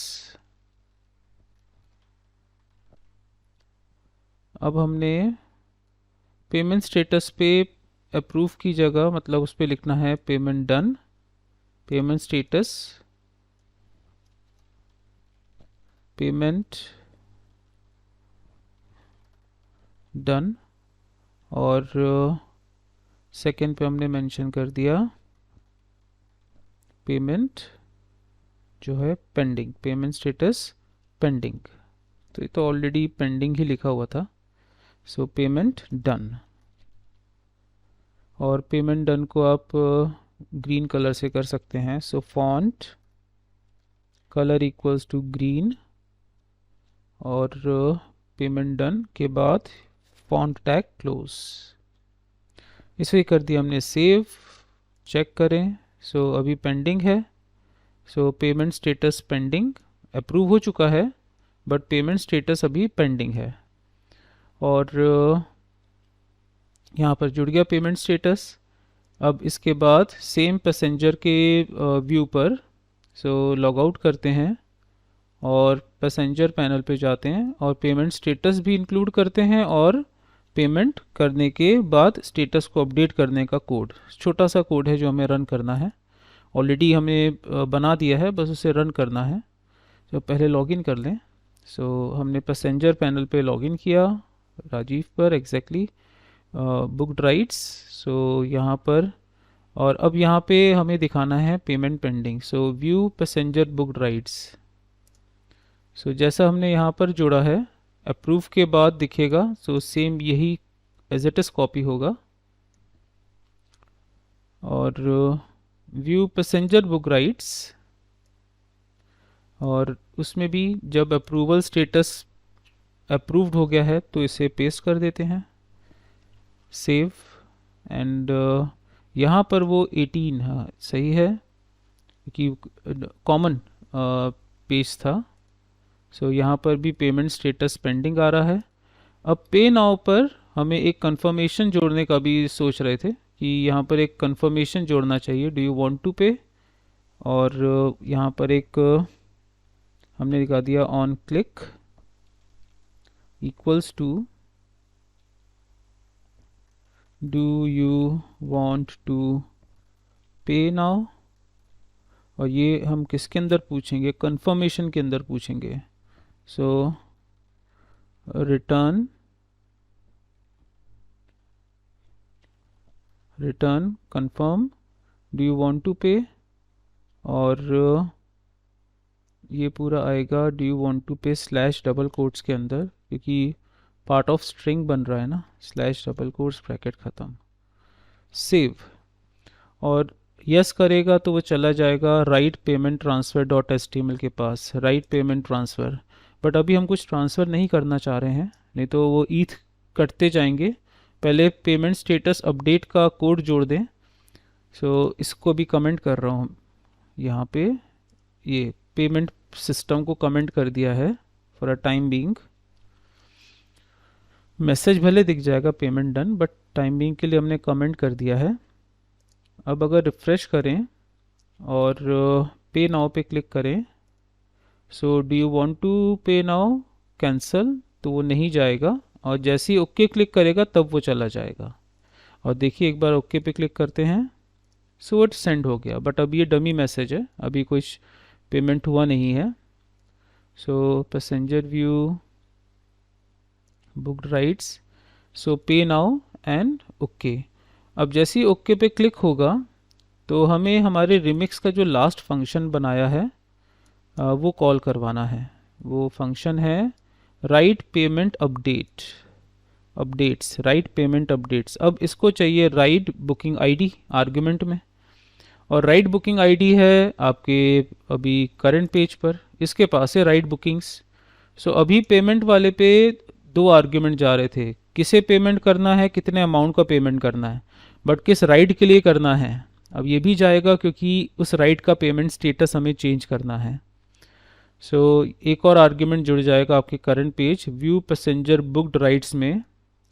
Speaker 1: अब हमने पेमेंट स्टेटस पे अप्रूव की जगह मतलब उस पर लिखना है payment done, payment status payment done, और सेकेंड पे हमने मेंशन कर दिया पेमेंट जो है पेंडिंग, पेमेंट स्टेटस पेंडिंग। तो ये तो ऑलरेडी पेंडिंग ही लिखा हुआ था। सो पेमेंट डन, और पेमेंट डन को आप ग्रीन कलर से कर सकते हैं। So font colour equals to green, और पेमेंट डन के बाद फॉन्ट टैग क्लोज। इसे कर दिया हमने सेव। चेक करें, सो अभी पेंडिंग है। सो पेमेंट स्टेटस पेंडिंग, अप्रूव हो चुका है बट पेमेंट स्टेटस अभी पेंडिंग है, और यहाँ पर जुड़ गया पेमेंट स्टेटस। अब इसके बाद सेम पैसेंजर के व्यू पर लॉग आउट करते हैं और पैसेंजर पैनल पे जाते हैं और पेमेंट स्टेटस भी इंक्लूड करते हैं और पेमेंट करने के बाद स्टेटस को अपडेट करने का कोड, छोटा सा कोड है जो हमें रन करना है। ऑलरेडी हमें बना दिया है, बस उसे रन करना है। तो पहले लॉगिन कर लें। हमने पैसेंजर पैनल पे लॉगिन किया, राजीव पर एग्जैक्टली, बुक्ड राइड्स। यहाँ पर और अब यहाँ पे हमें दिखाना है payment pending. View passenger booked rides. जैसा हमने यहाँ पर जोड़ा है, अप्रूव के बाद दिखेगा। सेम यही एज इट इज़ कॉपी होगा। और व्यू पैसेंजर बुक राइट्स, और उसमें भी जब अप्रूवल स्टेटस अप्रूव्ड हो गया है तो इसे पेस्ट कर देते हैं, सेव। एंड यहाँ पर वो 18, हाँ सही है क्योंकि कॉमन पेज था। यहाँ पर भी पेमेंट स्टेटस पेंडिंग आ रहा है। अब पे नाउ पर हमें एक कंफर्मेशन जोड़ने का भी सोच रहे थे कि यहाँ पर एक कंफर्मेशन जोड़ना चाहिए, do you want to pay. और यहाँ पर एक हमने दिखा दिया on click equals to do you want to pay now. और ये हम किसके अंदर पूछेंगे, कंफर्मेशन के अंदर पूछेंगे। Return confirm do you want to pay. और ये पूरा आएगा do you want to pay slash double quotes के अंदर, क्योंकि पार्ट ऑफ स्ट्रिंग बन रहा है ना, स्लैश डबल कोट्स ब्रैकेट ख़त्म, सेव। और यस करेगा तो वो चला जाएगा right payment transfer dot HTML के पास, राइट पेमेंट ट्रांसफ़र। बट अभी हम कुछ ट्रांसफ़र नहीं करना चाह रहे हैं, नहीं तो वो ईथ कटते जाएंगे। पहले पेमेंट स्टेटस अपडेट का कोड जोड़ दें। इसको भी कमेंट कर रहा हूँ यहाँ पे, ये पेमेंट सिस्टम को कमेंट कर दिया है for a time being. Message भले दिख जाएगा payment done, but time being के लिए हमने कमेंट कर दिया है। अब अगर रिफ़्रेश करें और पे नाउ पे क्लिक करें, do you want to pay now cancel, तो वो नहीं जाएगा। और जैसे ही ओके क्लिक करेगा तब वो चला जाएगा। और देखिए एक बार ओके पे क्लिक करते हैं, इट सेंड हो गया। बट अब ये डमी मैसेज है, अभी कुछ पेमेंट हुआ नहीं है। पैसेंजर व्यू बुक्ड राइट्स, पे नाउ एंड ओके। अब जैसे ही ओके पे क्लिक होगा तो हमें हमारे रिमिक्स का जो लास्ट फंक्शन बनाया है वो कॉल करवाना है। वो फंक्शन है right payment updates, right payment updates. अब इसको चाहिए राइट बुकिंग आईडी आर्गुमेंट में, और राइट बुकिंग आईडी है आपके अभी करंट पेज पर, इसके पास है राइट बुकिंग्स। अभी पेमेंट वाले पे 2 आर्ग्यूमेंट जा रहे थे, किसे पेमेंट करना है, कितने अमाउंट का पेमेंट करना है, बट किस राइट के लिए करना है। अब ये भी जाएगा क्योंकि उस राइट का पेमेंट स्टेटस हमें चेंज करना है। एक और आर्ग्यूमेंट जुड़ जाएगा आपके current page view passenger booked rights में।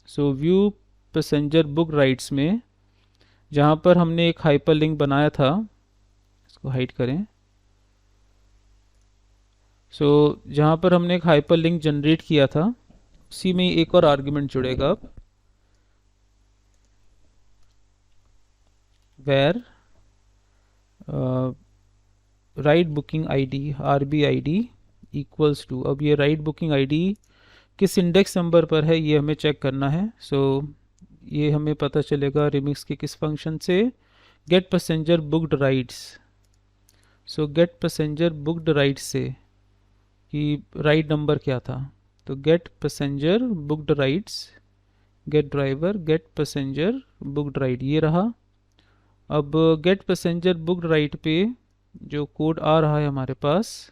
Speaker 1: व्यू पैसेंजर बुक राइट्स में जहाँ पर हमने एक हाइपर लिंक बनाया था, इसको हाइड करें। जहाँ पर हमने एक हाइपर लिंक जनरेट किया था, उसी में एक और आर्गुमेंट जुड़ेगा अब, where ride booking ID RBID equals to. अब ये राइट बुकिंग आईडी किस इंडेक्स नंबर पर है ये हमें चेक करना है। ये हमें पता चलेगा रिमिक्स के किस फंक्शन से, get passenger booked rides. Get passenger booked rides से कि राइड नंबर क्या था, तो get passenger booked rides, get driver get passenger booked ride, ये रहा। अब गेट पैसेंजर बुक्ड राइड पे जो कोड आ रहा है हमारे पास,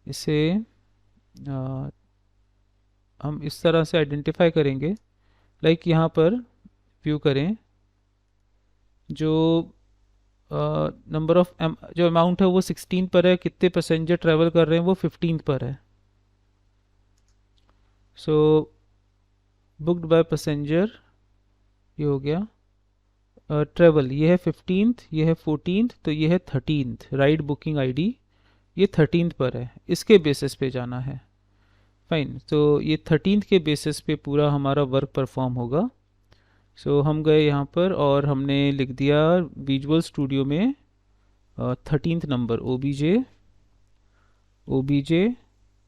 Speaker 1: इसे हम इस तरह से आइडेंटिफाई करेंगे। लाइक यहाँ पर व्यू करें, जो नंबर ऑफ जो अमाउंट है वो 16 पर है, कितने पैसेंजर ट्रैवल कर रहे हैं वो 15 पर है। बुक्ड बाय पैसेंजर ये हो गया, ट्रेवल, ये है 15th, ये है 14th, तो ये है 13th। राइड बुकिंग आईडी ये 13th पर है, इसके बेसिस पे जाना है। फाइन, तो ये 13th के बेसिस पे पूरा हमारा वर्क परफॉर्म होगा। सो हम गए यहाँ पर और हमने लिख दिया विजुअल स्टूडियो में 13th number OBJ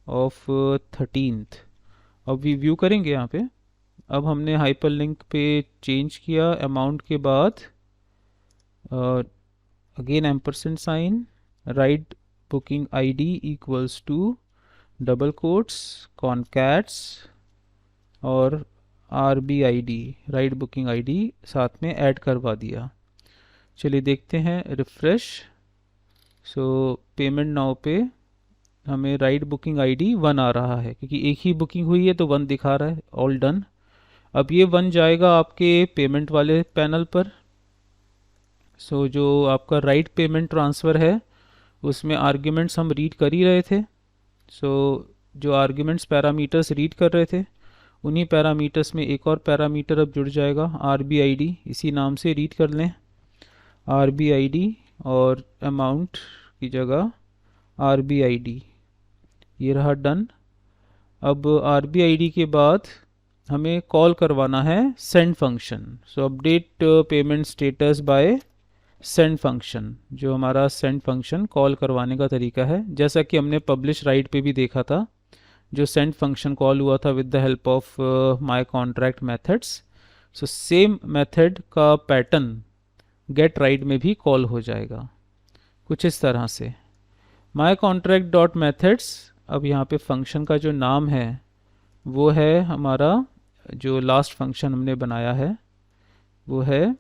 Speaker 1: of 13th। अब व्यू करेंगे यहाँ पे। अब हमने हाइपरलिंक पे चेंज किया अमाउंट के बाद again ampersand sign, ride booking ID equals to double quotes concats और RBID, राइट बुकिंग आईडी साथ में ऐड करवा दिया। चलिए देखते हैं, रिफ्रेश। सो पेमेंट नाउ पे हमें राइट बुकिंग आईडी 1 आ रहा है, क्योंकि एक ही बुकिंग हुई है तो 1 दिखा रहा है, ऑल डन। अब ये 1 जाएगा आपके पेमेंट वाले पैनल पर। सो जो आपका राइट पेमेंट ट्रांसफ़र है उसमें आर्ग्यूमेंट्स हम रीड कर ही रहे थे। सो जो आर्ग्यूमेंट्स पैरामीटर्स रीड कर रहे थे उन्हीं पैरामीटर्स में एक और पैरामीटर अब जुड़ जाएगा, RBID, इसी नाम से रीड कर लें RBID, और अमाउंट की जगह RBID, ये रहा डन। अब RBID के बाद हमें कॉल करवाना है सेंड फंक्शन। सो update payment status bye send function, जो हमारा सेंड फंक्शन कॉल करवाने का तरीका है, जैसा कि हमने पब्लिश राइट पे भी देखा था, जो सेंड फंक्शन कॉल हुआ था with the help of my contract methods. So same method का पैटर्न गेट राइट में भी कॉल हो जाएगा कुछ इस तरह से। माय कॉन्ट्रैक्ट डॉट मेथड्स, अब यहाँ पे फंक्शन का जो नाम है वो है हमारा, जो लास्ट फंक्शन हमने बनाया है वो है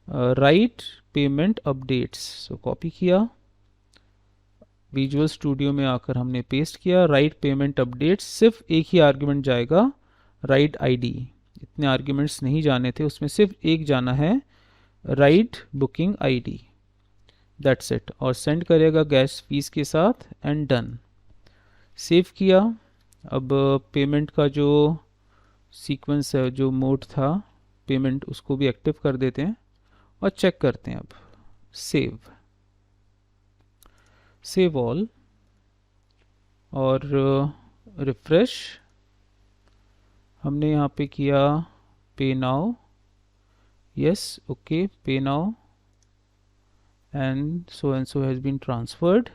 Speaker 1: राइट पेमेंट अपडेट्स। सो कॉपी किया, विजुअल स्टूडियो में आकर हमने पेस्ट किया राइट पेमेंट अपडेट्स। सिर्फ एक ही आर्ग्यूमेंट जाएगा, राइट आईडी, इतने आर्ग्यूमेंट्स नहीं जाने थे, उसमें सिर्फ एक जाना है, right booking ID, that's it. और सेंड करेगा गैस फीस के साथ एंड डन। सेव किया। अब पेमेंट का जो सीक्वेंस है, जो मोड था पेमेंट, उसको भी एक्टिव कर देते हैं और चेक करते हैं। अब सेव ऑल और रिफ्रेश। हमने यहाँ पे किया pay now, yes, okay, pay now and so has been transferred.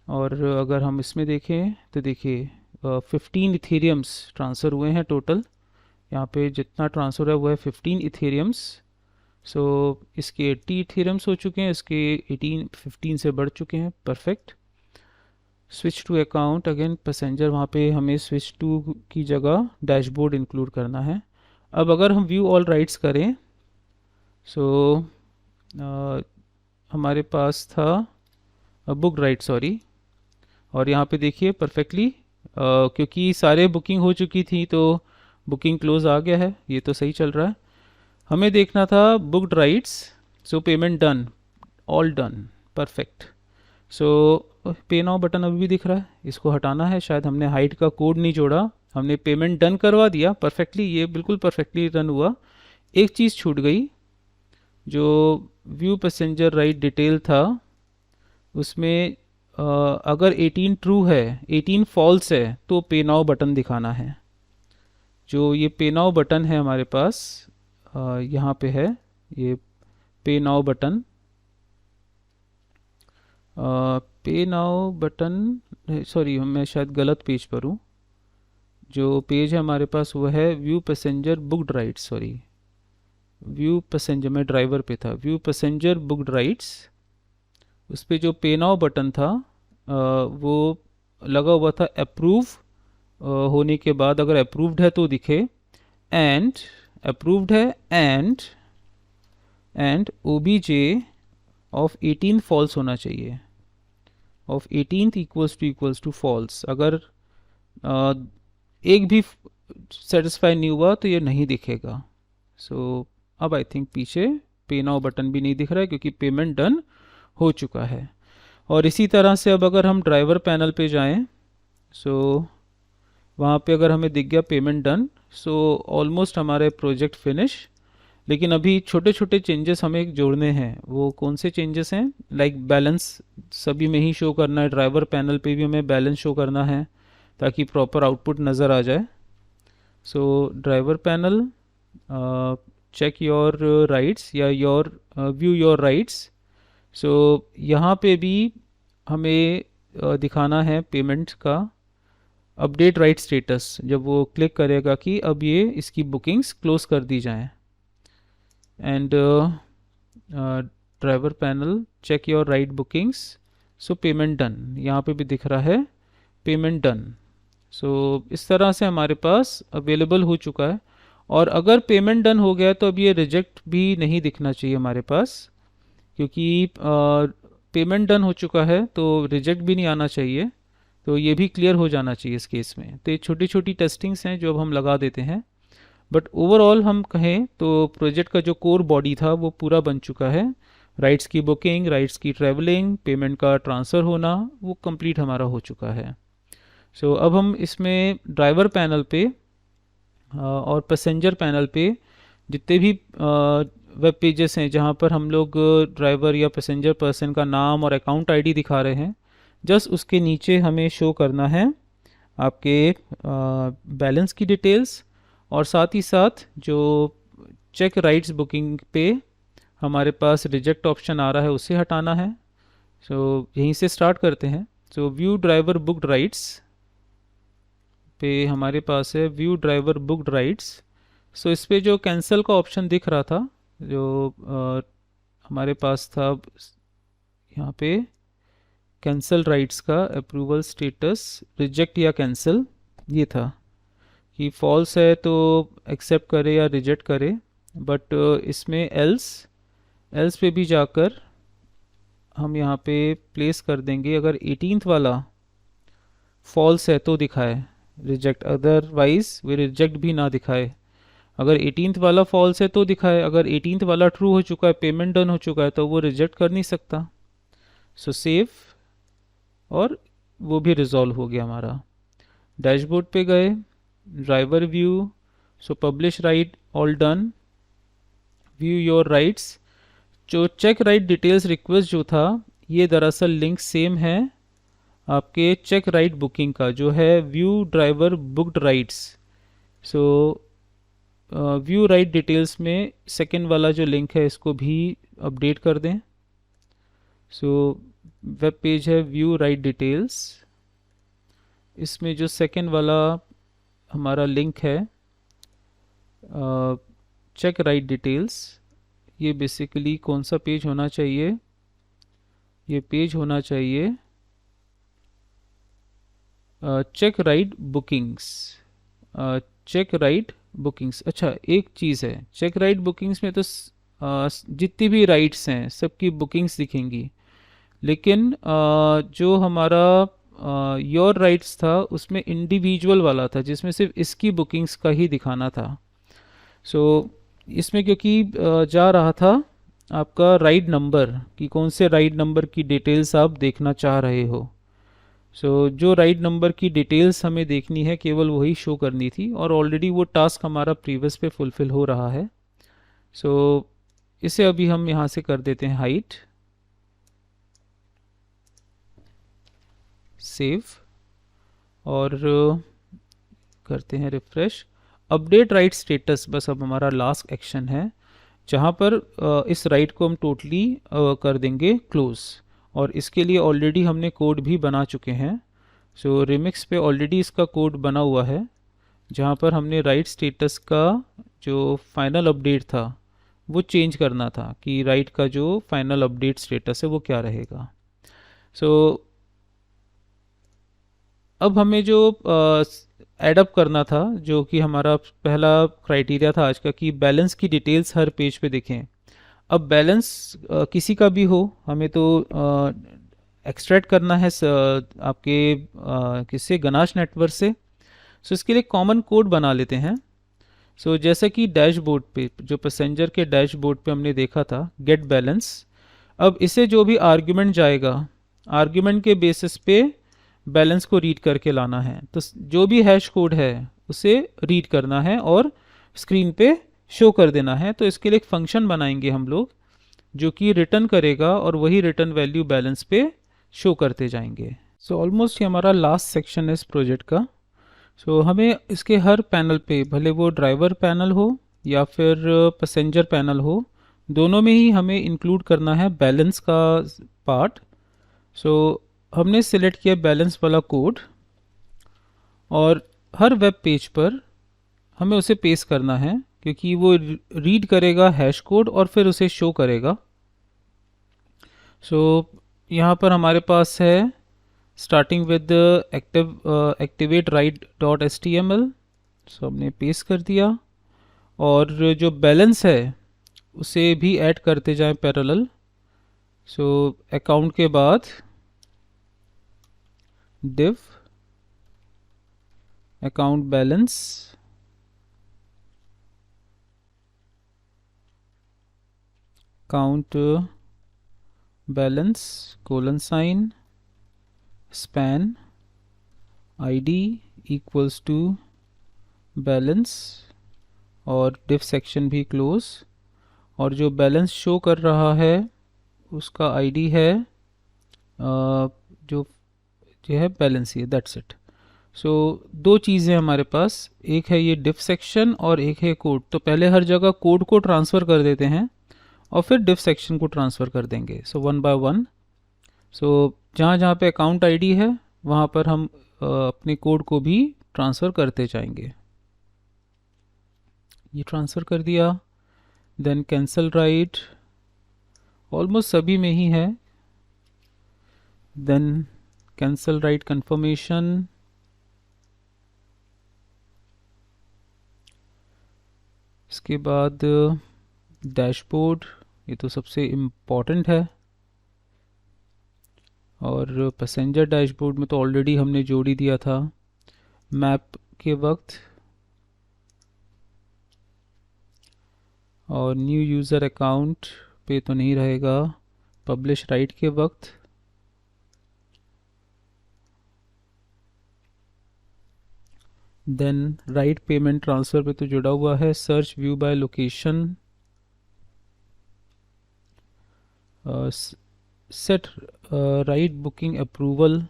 Speaker 1: और अगर हम इसमें देखें तो देखिए 15 इथेरियम्स ट्रांसफ़र हुए हैं टोटल। यहाँ पे जितना ट्रांसफ़र है वो है 15 इथेरियम्स। सो इसके 80 इथेरियम्स हो चुके हैं, इसके 15 से बढ़ चुके हैं, perfect. Switch to account, again passenger, वहाँ पे हमें स्विच टू की जगह डैशबोर्ड इंक्लूड करना है। अब अगर हम व्यू ऑल राइट्स करें, सो हमारे पास था बुक राइट, सॉरी, और यहाँ पे देखिए परफेक्टली, क्योंकि सारे बुकिंग हो चुकी थी तो बुकिंग क्लोज आ गया है, ये तो सही चल रहा है। हमें देखना था booked rides, so payment done, all done, perfect. So pay now button अभी भी दिख रहा है, इसको हटाना है, शायद हमने हाइड का कोड नहीं जोड़ा, हमने पेमेंट डन करवा दिया परफेक्टली, ये बिल्कुल परफेक्टली रन हुआ। एक चीज़ छूट गई, जो व्यू पैसेंजर राइट डिटेल था उसमें अगर 18 ट्रू है 18 फॉल्स है तो पे नाउ बटन दिखाना है। जो ये पे नाउ बटन है हमारे पास, यहाँ पे है ये पे नाउ बटन, पे नाउ बटन, सॉरी मैं शायद गलत पेज पर हूँ। जो पेज है हमारे पास वो है view passenger booked rights, sorry view passenger, मैं ड्राइवर पे था, व्यू पैसेंजर बुक्ड राइट्स। उस पर जो पे नाउ बटन था वो लगा हुआ था अप्रूव होने के बाद, अगर अप्रूव्ड है तो दिखे, एंड अप्रूव्ड है एंड OBJ ऑफ 18 फॉल्स होना चाहिए, of 18th equals to false. अगर एक भी सेटिस्फाई नहीं हुआ तो ये नहीं दिखेगा। सो अब आई थिंक पीछे पे नाउ बटन भी नहीं दिख रहा है क्योंकि पेमेंट डन हो चुका है। और इसी तरह से अब अगर हम ड्राइवर पैनल पे जाएं, सो वहाँ पे अगर हमें दिख गया पेमेंट डन, सो ऑलमोस्ट हमारे प्रोजेक्ट फिनिश लेकिन अभी छोटे छोटे चेंजेस हमें जोड़ने हैं। वो कौन से चेंजेस हैं? लाइक बैलेंस सभी में ही शो करना है, ड्राइवर पैनल पे भी हमें बैलेंस शो करना है ताकि प्रॉपर आउटपुट नज़र आ जाए। So driver panel, check your rides या your view your rides. So यहाँ पे भी हमें दिखाना है पेमेंट का अपडेट राइट स्टेटस। जब वो क्लिक करेगा कि अब ये इसकी बुकिंग्स क्लोज कर दी जाएं। And driver panel, check your ride bookings, so payment done, यहाँ पे भी दिख रहा है पेमेंट डन। सो इस तरह से हमारे पास अवेलेबल हो चुका है। और अगर पेमेंट डन हो गया तो अब ये रिजेक्ट भी नहीं दिखना चाहिए हमारे पास, क्योंकि पेमेंट डन हो चुका है तो रिजेक्ट भी नहीं आना चाहिए। तो ये भी क्लियर हो जाना चाहिए इस केस में। तो ये छोटी छोटी टेस्टिंग्स हैं जो अब हम लगा देते हैं। बट ओवरऑल हम कहें तो प्रोजेक्ट का जो कोर बॉडी था वो पूरा बन चुका है। राइट्स की बुकिंग, राइट्स की ट्रैवलिंग, पेमेंट का ट्रांसफ़र होना, वो कंप्लीट हमारा हो चुका है। सो अब हम इसमें ड्राइवर पैनल पे और पैसेंजर पैनल पे जितने भी वेब पेजेस हैं जहाँ पर हम लोग ड्राइवर या पैसेंजर पर्सन का नाम और अकाउंट आईडी दिखा रहे हैं, जस्ट उसके नीचे हमें शो करना है आपके बैलेंस की डिटेल्स, और साथ ही साथ जो चेक राइट्स बुकिंग पे हमारे पास रिजेक्ट ऑप्शन आ रहा है उसे हटाना है। सो यहीं से स्टार्ट करते हैं। सो व्यू ड्राइवर बुक्ड राइट्स पे हमारे पास है व्यू ड्राइवर बुक्ड राइट्स। सो इस पे जो कैंसिल का ऑप्शन दिख रहा था, जो हमारे पास था यहाँ पे कैंसिल राइट्स का अप्रूवल स्टेटस रिजेक्ट या कैंसिल, ये था कि फॉल्स है तो एक्सेप्ट करे या रिजेक्ट करे। बट इसमें एल्स पे भी जाकर हम यहाँ पे प्लेस कर देंगे, अगर 18th वाला फॉल्स है तो दिखाए रिजेक्ट, अदरवाइज वे रिजेक्ट भी ना दिखाए। अगर 18th वाला फॉल्स है तो दिखाए, अगर 18th वाला ट्रू हो चुका है, पेमेंट डन हो चुका है, तो वो रिजेक्ट कर नहीं सकता। सो सेव, और वो भी रिजॉल्व हो गया हमारा। डैशबोर्ड पे गए, driver view, so publish right all done, view your rides. जो चेक राइट डिटेल्स रिक्वेस्ट जो था, ये दरअसल लिंक सेम है आपके चेक राइट बुकिंग का, जो है view driver booked rides. So view ride details में सेकंड वाला जो लिंक है इसको भी अपडेट कर दें। सो वेब पेज है व्यू राइट डिटेल्स, इसमें जो सेकंड वाला हमारा लिंक है चेक राइट डिटेल्स, ये बेसिकली कौन सा पेज होना चाहिए? ये पेज होना चाहिए check ride bookings. Check ride bookings, अच्छा एक चीज़ है, चेक राइट बुकिंग्स में तो जितनी भी राइट्स हैं सबकी बुकिंग्स दिखेंगी, लेकिन जो हमारा योर राइट्स था उसमें इंडिविजुअल वाला था जिसमें सिर्फ इसकी बुकिंग्स का ही दिखाना था। सो इसमें क्योंकि जा रहा था आपका राइड नंबर, कि कौन से राइड नंबर की डिटेल्स आप देखना चाह रहे हो। सो जो राइड नंबर की डिटेल्स हमें देखनी है केवल वही शो करनी थी, और ऑलरेडी वो टास्क हमारा प्रीवियस पे फुलफ़िल हो रहा है। सो इसे अभी हम यहाँ से कर देते हैं हाइट, सेव, और करते हैं रिफ्रेश। अपडेट राइट स्टेटस बस अब हमारा लास्ट एक्शन है, जहाँ पर इस राइट को हम टोटली कर देंगे क्लोज, और इसके लिए ऑलरेडी हमने कोड भी बना चुके हैं। सो रिमिक्स पे ऑलरेडी इसका कोड बना हुआ है, जहाँ पर हमने राइट स्टेटस का जो फाइनल अपडेट था वो चेंज करना था, कि राइट का जो फाइनल अपडेट स्टेटस है वो क्या रहेगा। सो अब हमें जो एडअप करना था, जो कि हमारा पहला क्राइटेरिया था आज का, कि बैलेंस की डिटेल्स हर पेज पे दिखें। अब बैलेंस किसी का भी हो, हमें तो एक्सट्रैक्ट करना है आपके किससे, गनाश नेटवर्क से। सो इसके लिए कॉमन कोड बना लेते हैं। सो जैसे कि डैशबोर्ड पे, जो पैसेंजर के डैशबोर्ड पे हमने देखा था गेट बैलेंस, अब इसे जो भी आर्ग्यूमेंट जाएगा, आर्ग्यूमेंट के बेसिस पे बैलेंस को रीड करके लाना है। तो जो भी हैश कोड है उसे रीड करना है और स्क्रीन पे शो कर देना है, तो इसके लिए एक फंक्शन बनाएंगे हम लोग जो कि रिटर्न करेगा और वही रिटर्न वैल्यू बैलेंस पे शो करते जाएंगे। सो ऑलमोस्ट ये हमारा लास्ट सेक्शन है इस प्रोजेक्ट का। सो हमें इसके हर पैनल पे, भले वो ड्राइवर पैनल हो या फिर पैसेंजर पैनल हो, दोनों में ही हमें इंक्लूड करना है बैलेंस का पार्ट। सो हमने सिलेक्ट किया बैलेंस वाला कोड और हर वेब पेज पर हमें उसे पेस्ट करना है, क्योंकि वो रीड करेगा हैश कोड और फिर उसे शो करेगा। सो यहाँ पर हमारे पास है starting with activate right dot HTML। सो हमने पेस्ट कर दिया और जो बैलेंस है उसे भी ऐड करते जाएं पैरेलल। सो अकाउंट के बाद div account balance, count balance colon sign span id equals to balance और div section भी close, और जो बैलेंस शो कर रहा है उसका id है जो है बैलेंस, ये दैट्स इट। सो दो चीज़ें हमारे पास, एक है ये div सेक्शन और एक है कोड। तो पहले हर जगह कोड को ट्रांसफ़र कर देते हैं और फिर div सेक्शन को ट्रांसफ़र कर देंगे। So one by one. So जहाँ जहाँ पे अकाउंट आईडी है वहाँ पर हम अपने कोड को भी ट्रांसफ़र करते जाएंगे। ये ट्रांसफ़र कर दिया। देन कैंसल राइट, ऑलमोस्ट सभी में ही है। देन कैंसल राइट कंफर्मेशन, इसके बाद डैशबोर्ड, ये तो सबसे इम्पॉर्टेंट है। और पैसेंजर डैशबोर्ड में तो ऑलरेडी हमने जोड़ ही दिया था मैप के वक्त। और न्यू यूज़र अकाउंट पे तो नहीं रहेगा पब्लिश राइट के वक्त। देन राइट पेमेंट ट्रांसफ़र पे तो जुड़ा हुआ है। Search view by location, set ride booking approval,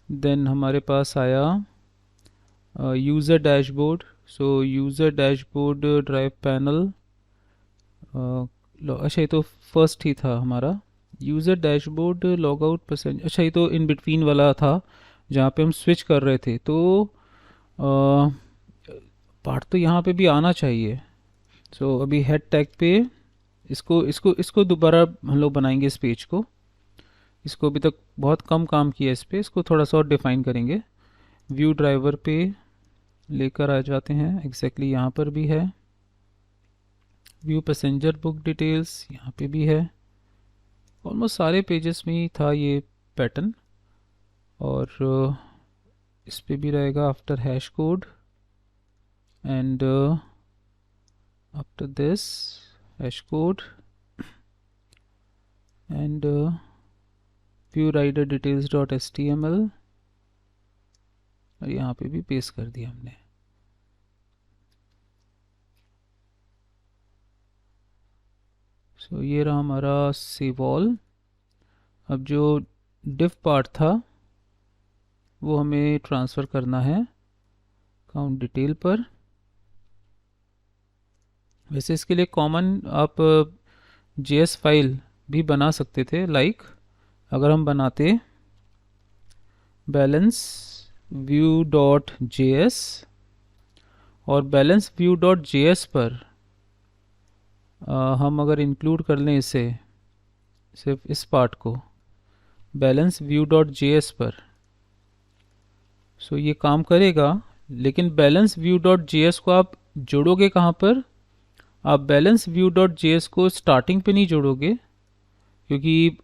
Speaker 1: then हमारे पास आया user dashboard. So user dashboard drive panel, अच्छा ये तो फर्स्ट ही था हमारा। User dashboard log out percent, अच्छा ये तो इन बिटवीन वाला था जहाँ पे हम स्विच कर रहे थे। तो पार्ट तो यहाँ पे भी आना चाहिए। सो अभी हेड टैग पे इसको दोबारा हम लोग बनाएंगे इस पेज को। इसको अभी तक बहुत कम काम किया इस पे, इसको थोड़ा सा और डिफ़ाइन करेंगे। व्यू ड्राइवर पे लेकर आ जाते हैं, एग्जैक्टली यहाँ पर भी है। व्यू पैसेंजर बुक डिटेल्स यहाँ पे भी है। ऑलमोस्ट सारे पेजेस में ही था ये पैटर्न। और इस पे भी रहेगा after hash code and after this hash code and view rider details dot HTML, और यहाँ पे भी पेस्ट कर दिया हमने। सो ये रहा हमारा सेव ऑल। अब जो div पार्ट था वो हमें ट्रांसफ़र करना है अकाउंट डिटेल पर। वैसे इसके लिए कॉमन आप JS फाइल भी बना सकते थे। लाइक अगर हम बनाते बैलेंस व्यू डॉट JS और बैलेंस व्यू डॉट JS पर हम अगर इंक्लूड कर लें इसे, सिर्फ इस पार्ट को बैलेंस व्यू डॉट JS पर, सो ये काम करेगा। लेकिन बैलेंस व्यू डॉट JS को आप जोड़ोगे कहाँ पर? आप बैलेंस व्यू डॉट JS को स्टार्टिंग पे नहीं जोड़ोगे, क्योंकि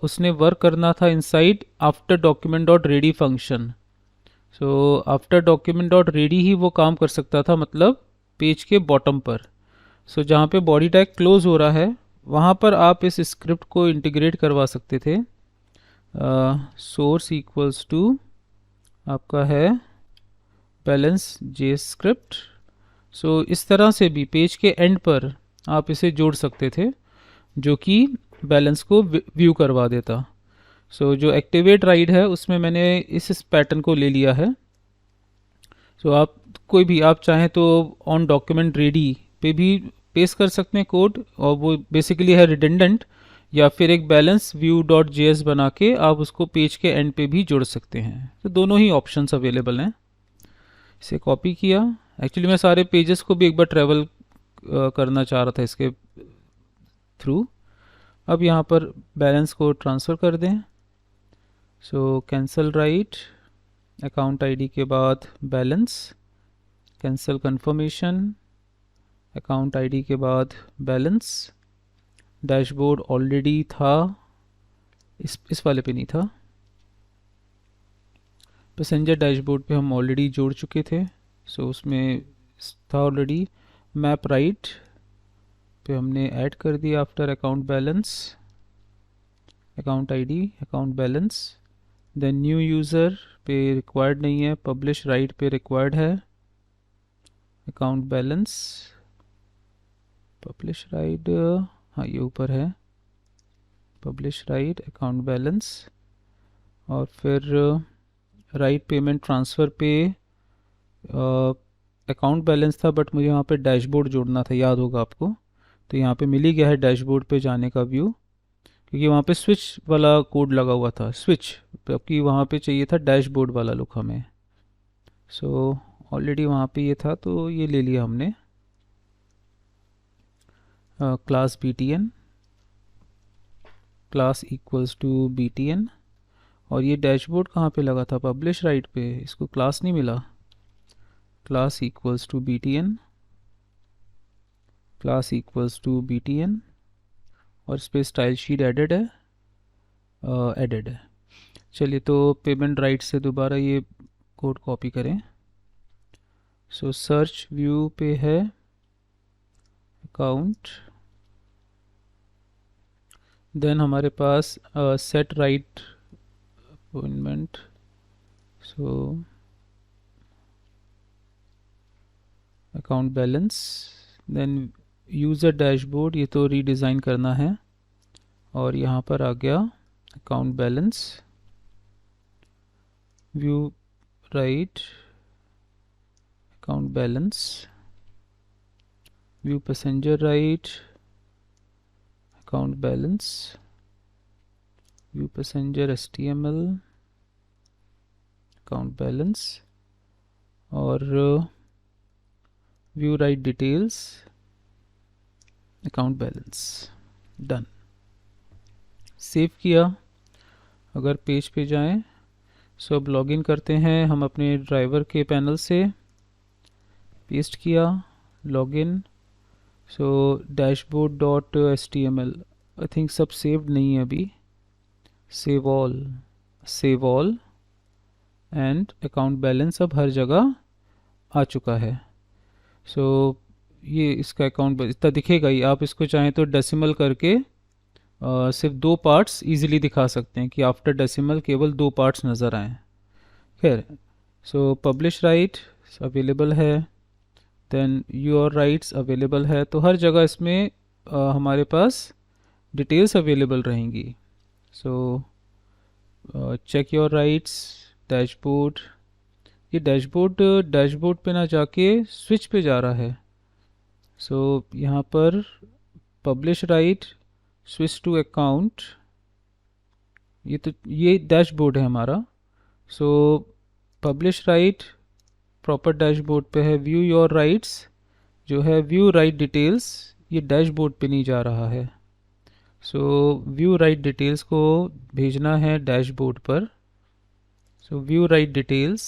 Speaker 1: उसने वर्क करना था inside after document dot ready function. So after document dot ready ही वो काम कर सकता था, मतलब पेज के बॉटम पर। सो जहाँ पे बॉडी टैग क्लोज हो रहा है वहाँ पर आप इस स्क्रिप्ट को इंटीग्रेट करवा सकते थे। सोर्स इक्वल्स टू आपका है बैलेंस जे स्क्रिप्ट। सो इस तरह से भी पेज के एंड पर आप इसे जोड़ सकते थे, जो कि बैलेंस को व्यू करवा देता। सो जो एक्टिवेट राइट है उसमें मैंने इस पैटर्न को ले लिया है। सो आप कोई भी आप चाहें तो ऑन डॉक्यूमेंट रेडी पे भी पेस्ट कर सकते हैं कोड, और वो बेसिकली है रिडंडेंट, या फिर एक बैलेंस व्यू डॉट जे बना के आप उसको पेज के एंड पे भी जोड़ सकते हैं। तो दोनों ही ऑप्शंस अवेलेबल हैं। इसे कॉपी किया। एक्चुअली मैं सारे पेजेस को भी एक बार ट्रेवल करना चाह रहा था इसके थ्रू। अब यहाँ पर बैलेंस को ट्रांसफ़र कर दें। So cancel right, account ID के बाद balance, cancel confirmation, account ID के बाद बैलेंस। डैशबोर्ड ऑलरेडी था, इस वाले पे नहीं था। पैसेंजर डैशबोर्ड पे हम ऑलरेडी जोड़ चुके थे, सो उसमें था ऑलरेडी। मैप राइट पे हमने ऐड कर दिया after account balance, account ID, account balance. Then new user पे रिक्वायर्ड नहीं है, पब्लिश राइट पे रिक्वायर्ड है, अकाउंट बैलेंस, पब्लिश राइट, हाँ ये ऊपर है, पब्लिश राइट, अकाउंट बैलेंस। और फिर राइट पेमेंट ट्रांसफ़र पे अकाउंट बैलेंस था, बट मुझे यहाँ पे डैशबोर्ड जोड़ना था, याद होगा आपको। तो यहाँ पे मिल ही गया है डैशबोर्ड पे जाने का व्यू, क्योंकि वहाँ पे स्विच वाला कोड लगा हुआ था, स्विच, जबकि वहाँ पे चाहिए था डैशबोर्ड वाला लुक हमें। सो ऑलरेडी वहाँ पे ये था, तो ये ले लिया हमने। Class btn, class equals to btn। और ये डैशबोर्ड कहाँ पे लगा था? पब्लिश राइट पे, इसको क्लास नहीं मिला। Class equals to btn, class equals to btn, और इस पर स्टाइल शीट एडेड है, एडेड है। चलिए, तो पेमेंट राइट से दोबारा ये कोड कॉपी करें। सो सर्च व्यू पे है अकाउंट, देन हमारे पास set ride appointment, so account balance, then user dashboard, ये तो रीडिज़ाइन करना है, और यहाँ पर आ गया account balance, view ride, account balance, view passenger ride, account balance, view passenger HTML, account balance, और view ride details, account balance. Done, save किया। अगर पेज पे जाएं, सो अब लॉगिन करते हैं हम अपने ड्राइवर के पैनल से, पेस्ट किया, login. So dashboard dot HTML, I think सब सेव्ड नहीं है अभी। Save all and account balance अब हर जगह आ चुका है। सो ये इसका अकाउंट इतना दिखेगा ही। आप इसको चाहें तो डेसिमल करके सिर्फ 2 पार्ट्स इजीली दिखा सकते हैं, कि आफ्टर डेसिमल केवल 2 पार्ट्स नज़र आएँ। खैर, सो पब्लिश राइट अवेलेबल है, देन योर राइट्स अवेलेबल है, तो हर जगह इसमें हमारे पास डिटेल्स अवेलेबल रहेंगी। So check your rides, dashboard, ये डैशबोर्ड पे ना जाके स्विच पे जा रहा है। सो यहाँ पर publish ride, switch to account, ये डैशबोर्ड है हमारा। So publish ride proper dashboard पे है, व्यू योर राइट्स जो है व्यू राइट डिटेल्स, ये डैशबोर्ड पे नहीं जा रहा है। सो व्यू राइट डिटेल्स को भेजना है डैशबोर्ड पर। सो व्यू राइट डिटेल्स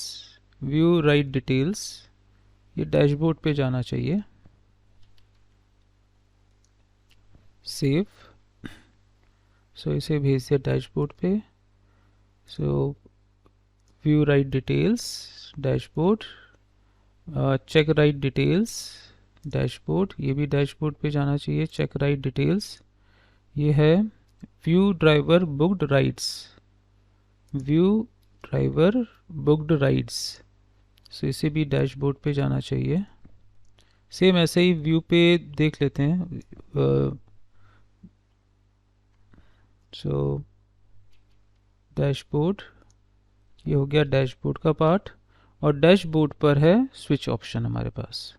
Speaker 1: ये डैशबोर्ड पे जाना चाहिए। सेव, सो इसे भेज दिया डैशबोर्ड पे। So view ride details dashboard, check ride details dashboard, ये भी डैशबोर्ड पे जाना चाहिए। चेक राइट डिटेल्स, ये है view driver booked rides, view driver booked rides, so इसे भी डैशबोर्ड पे जाना चाहिए। सेम ऐसे ही व्यू पे देख लेते हैं। सो डैशबोर्ड, ये हो गया डैशबोर्ड का पार्ट, और डैशबोर्ड पर है स्विच ऑप्शन हमारे पास,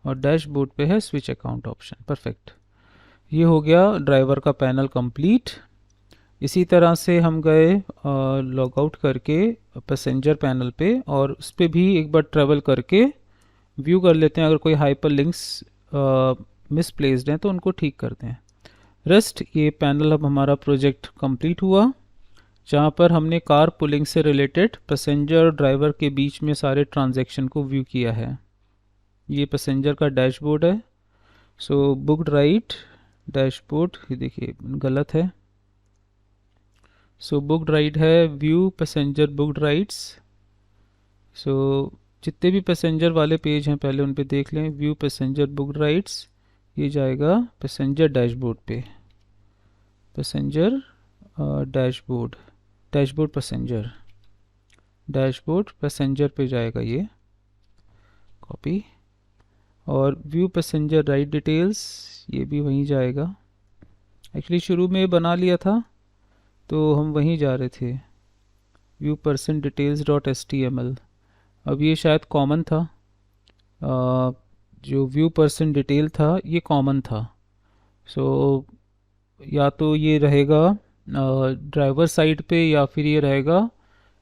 Speaker 1: और डैशबोर्ड पे है स्विच अकाउंट ऑप्शन। परफेक्ट, ये हो गया ड्राइवर का पैनल कंप्लीट। इसी तरह से हम गए लॉग आउट करके पैसेंजर पैनल पे, और उस पर भी एक बार ट्रेवल करके व्यू कर लेते हैं। अगर कोई हाइपर लिंक्स मिसप्लेस्ड हैं तो उनको ठीक करते हैं। रेस्ट, ये पैनल अब हमारा प्रोजेक्ट कंप्लीट हुआ, जहाँ पर हमने कार पुलिंग से रिलेटेड पैसेंजर और ड्राइवर के बीच में सारे ट्रांजैक्शन को व्यू किया है। ये पैसेंजर का डैशबोर्ड है। सो बुक्ड राइड डैशबोर्ड, ये देखिए गलत है। सो बुक्ड राइड है व्यू पैसेंजर बुक्ड राइड्स। सो जितने भी पैसेंजर वाले पेज हैं पहले उन पे देख लें। व्यू पैसेंजर बुक्ड राइड्स, ये जाएगा पैसेंजर डैशबोर्ड पे, passenger dashboard, dashboard passenger, dashboard passenger पे जाएगा ये, कॉपी। और व्यू पैसेंजर राइड डिटेल्स, ये भी वहीं जाएगा। एक्चुअली शुरू में बना लिया था तो हम वहीं जा रहे थे, view person details dot HTML। अब ये शायद कॉमन था, जो व्यू पर्सन डिटेल था ये कॉमन था। सो या तो ये रहेगा ड्राइवर साइड पे या फिर ये रहेगा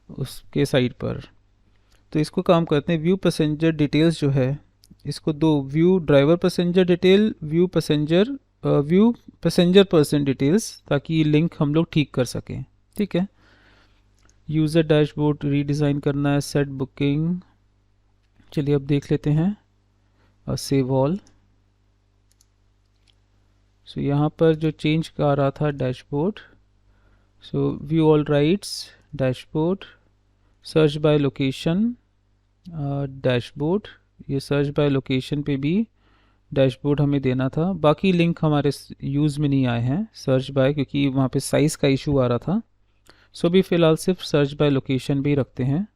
Speaker 1: उसके साइड पर। तो इसको काम करते हैं, व्यू पैसेंजर डिटेल्स जो है इसको दो, view driver passenger detail, view passenger person details, ताकि ये लिंक हम लोग ठीक कर सकें। ठीक है, यूज़र डैशबोर्ड रीडिज़ाइन करना है, सेट बुकिंग। चलिए अब देख लेते हैं, सेव ऑल। सो यहाँ पर जो चेंज का रहा था dashboard, so view all rights dashboard, search by location dashboard, ये सर्च बाय लोकेशन पे भी डैशबोर्ड हमें देना था। बाकी लिंक हमारे यूज़ में नहीं आए हैं सर्च बाय, क्योंकि वहाँ पे साइज़ का इशू आ रहा था। सो भी फ़िलहाल सिर्फ सर्च बाय लोकेशन भी रखते हैं।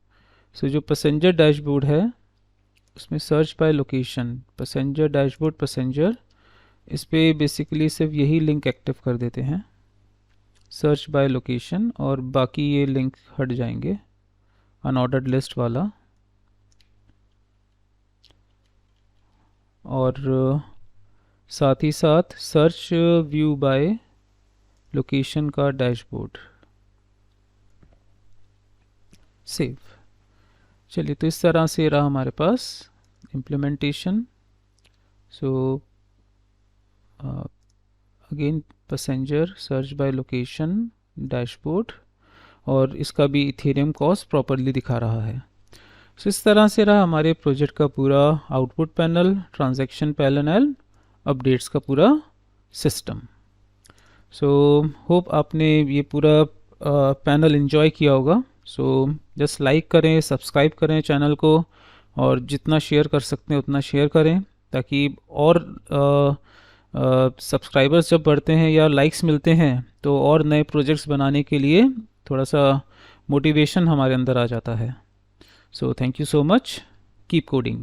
Speaker 1: सो जो पैसेंजर डैशबोर्ड है उसमें search by location, passenger dashboard passenger, इस पर बेसिकली सिर्फ यही लिंक एक्टिव कर देते हैं, सर्च बाय लोकेशन, और बाकी ये लिंक हट जाएंगे, अनऑर्डर्ड लिस्ट वाला। और साथ ही साथ सर्च व्यू बाय लोकेशन का डैशबोर्ड, सेव। चलिए, तो इस तरह से रहा हमारे पास implementation. So again passenger search by location dashboard, और इसका भी इथेरियम कॉस्ट प्रॉपरली दिखा रहा है। सो इस तरह से रहा हमारे प्रोजेक्ट का पूरा output panel, transaction panel, updates का पूरा सिस्टम। सो होप आपने ये पूरा पैनल एंजॉय किया होगा। सो जस्ट लाइक करें, सब्सक्राइब करें चैनल को, और जितना शेयर कर सकते हैं उतना शेयर करें, ताकि और सब्सक्राइबर्स जब बढ़ते हैं या लाइक्स मिलते हैं तो और नए प्रोजेक्ट्स बनाने के लिए थोड़ा सा मोटिवेशन हमारे अंदर आ जाता है। So thank you so much. Keep coding.